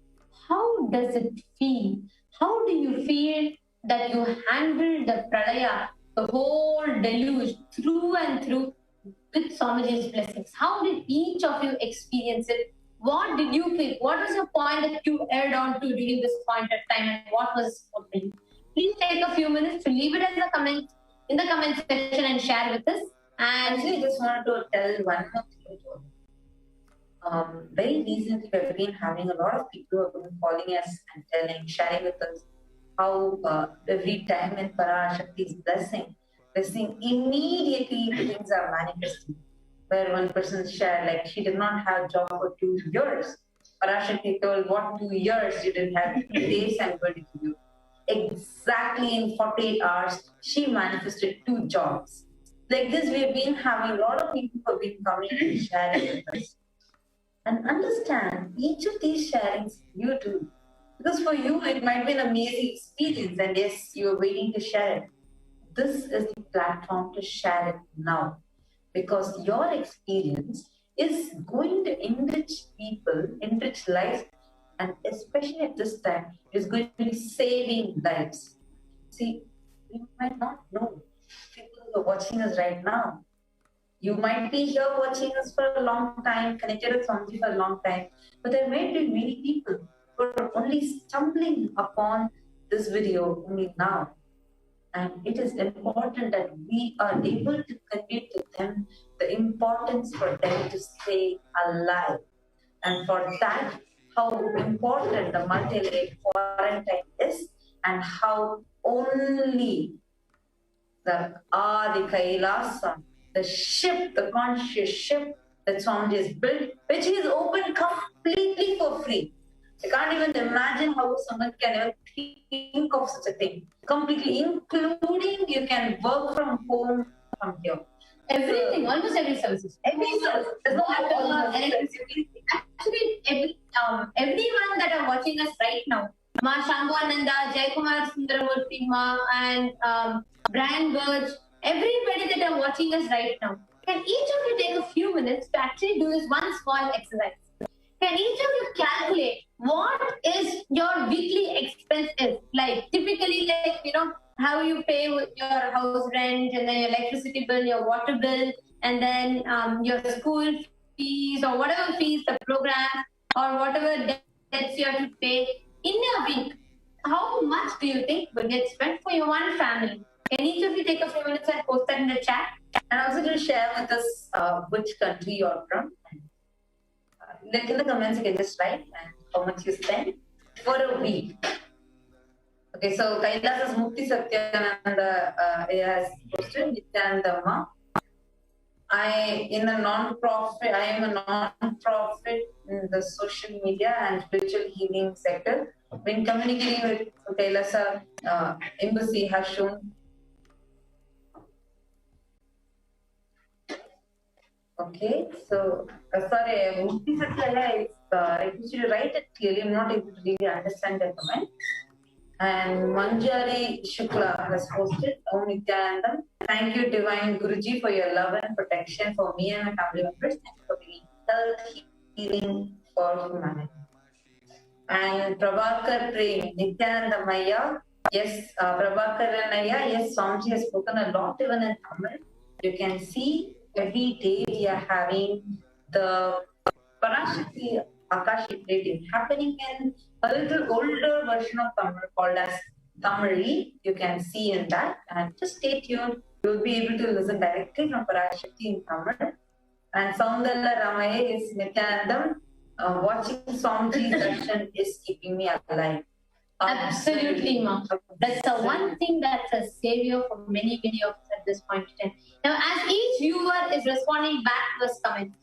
How does it feel? How do you feel that you handled the pralaya, the whole deluge, through and through with Swamiji's blessings? How did each of you experience it? What did you feel? What was your point that you aired on to during this point of time, and what was for you? Please take a few minutes to leave it in the comment section and share with us. And actually, I just wanted to tell one more thing. Very recently, we've been having a lot of people who have been calling us and sharing with us how every time in Parashakti's blessing, we're seeing immediately things are manifesting. Where one person shared, like, she did not have a job for 2 years. Parashakti told, what 2 years you didn't have? 2 days I'm going to give you. Exactly in 48 hours, she manifested 2 jobs. Like this, we've been having a lot of people who have been coming and sharing with us. And understand, each of these sharings you do. Because for you, it might be an amazing experience, and yes, you're waiting to share it. This is the platform to share it now. Because your experience is going to enrich people, enrich lives, and especially at this time, it is going to be saving lives. See, you might not know people who are watching us right now. You might be here watching us for a long time, connected with Swamiji for a long time, but there may be many people who are only stumbling upon this video only now. And it is important that we are able to convey to them the importance for them to stay alive. And for that, how important the multi-layered quarantine is and how only the Kailasa, the ship, the conscious ship that Swamiji has built, which is open completely for free. I can't even imagine how someone can ever think of such a thing. Completely, including you can work from home from here. Everything, almost every services. Every service. There's no electricity. Actually, everyone that are watching us right now, Ma Shambhu Ananda, Jaikumar Sundaramurthy Ma, and Brian Birch, everybody that are watching us right now, can each of you take a few minutes to actually do this one small exercise? Can each of you calculate what is your weekly expense is? Like typically, like, you know, how you pay with your house rent and then your electricity bill, your water bill, and then your school fees or whatever fees, the program or whatever debts you have to pay in a week. How much do you think will get spent for your one family? Can each of you take a few minutes and post that in the chat? And also to share with us which country you're from. Like in the comments, you can just write and how much you spend for a week. Okay, so Kailasa's Mukti Satyananda has posted Nityanandamma. I am a non-profit in the social media and spiritual healing sector. When communicating with Kailasa Embassy has shown. Okay, so sorry, Mukti Satyaya is I should write it clearly. I'm not able to really understand the comment. And Manjari Shukla has posted Om Nityanandam. Thank you, Divine Guruji, for your love and protection for me and my family members. Thank you for being health healing for humanity. And Prabhakar Prem, Nityanandamaya. Yes, Prabhakar Ranaya. Yes, Swamiji has spoken a lot even in Tamil. You can see every day we are having the Parashakti Akashic reading happening in a little older version of Tamil called as Tamari. You can see in that, and just stay tuned. You'll be able to listen directly from Parashakti in Tamil. And Saundala Ramaya is Nityanandam. Watching Swamiji's darshan is keeping me alive. Absolutely, Ma. That's the one thing that's a savior for many, many of us at this point in time. Now, as each viewer is responding back to us comments,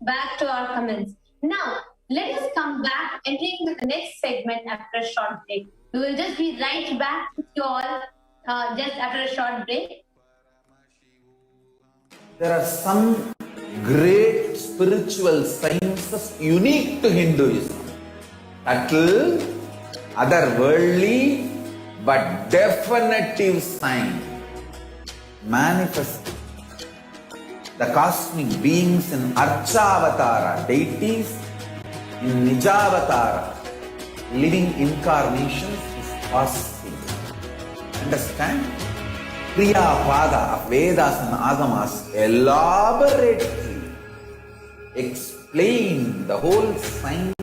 back to our comments. Now, let us come back, entering the next segment after a short break. We will just be right back with you all just after a short break. There are some great spiritual sciences unique to Hinduism. Subtle, otherworldly, but definitive sign manifest the cosmic beings in Archavatara, deities in Nijavatara, living incarnations is possible. Understand? Kriya Pada of Vedas and Agamas elaborately explain the whole science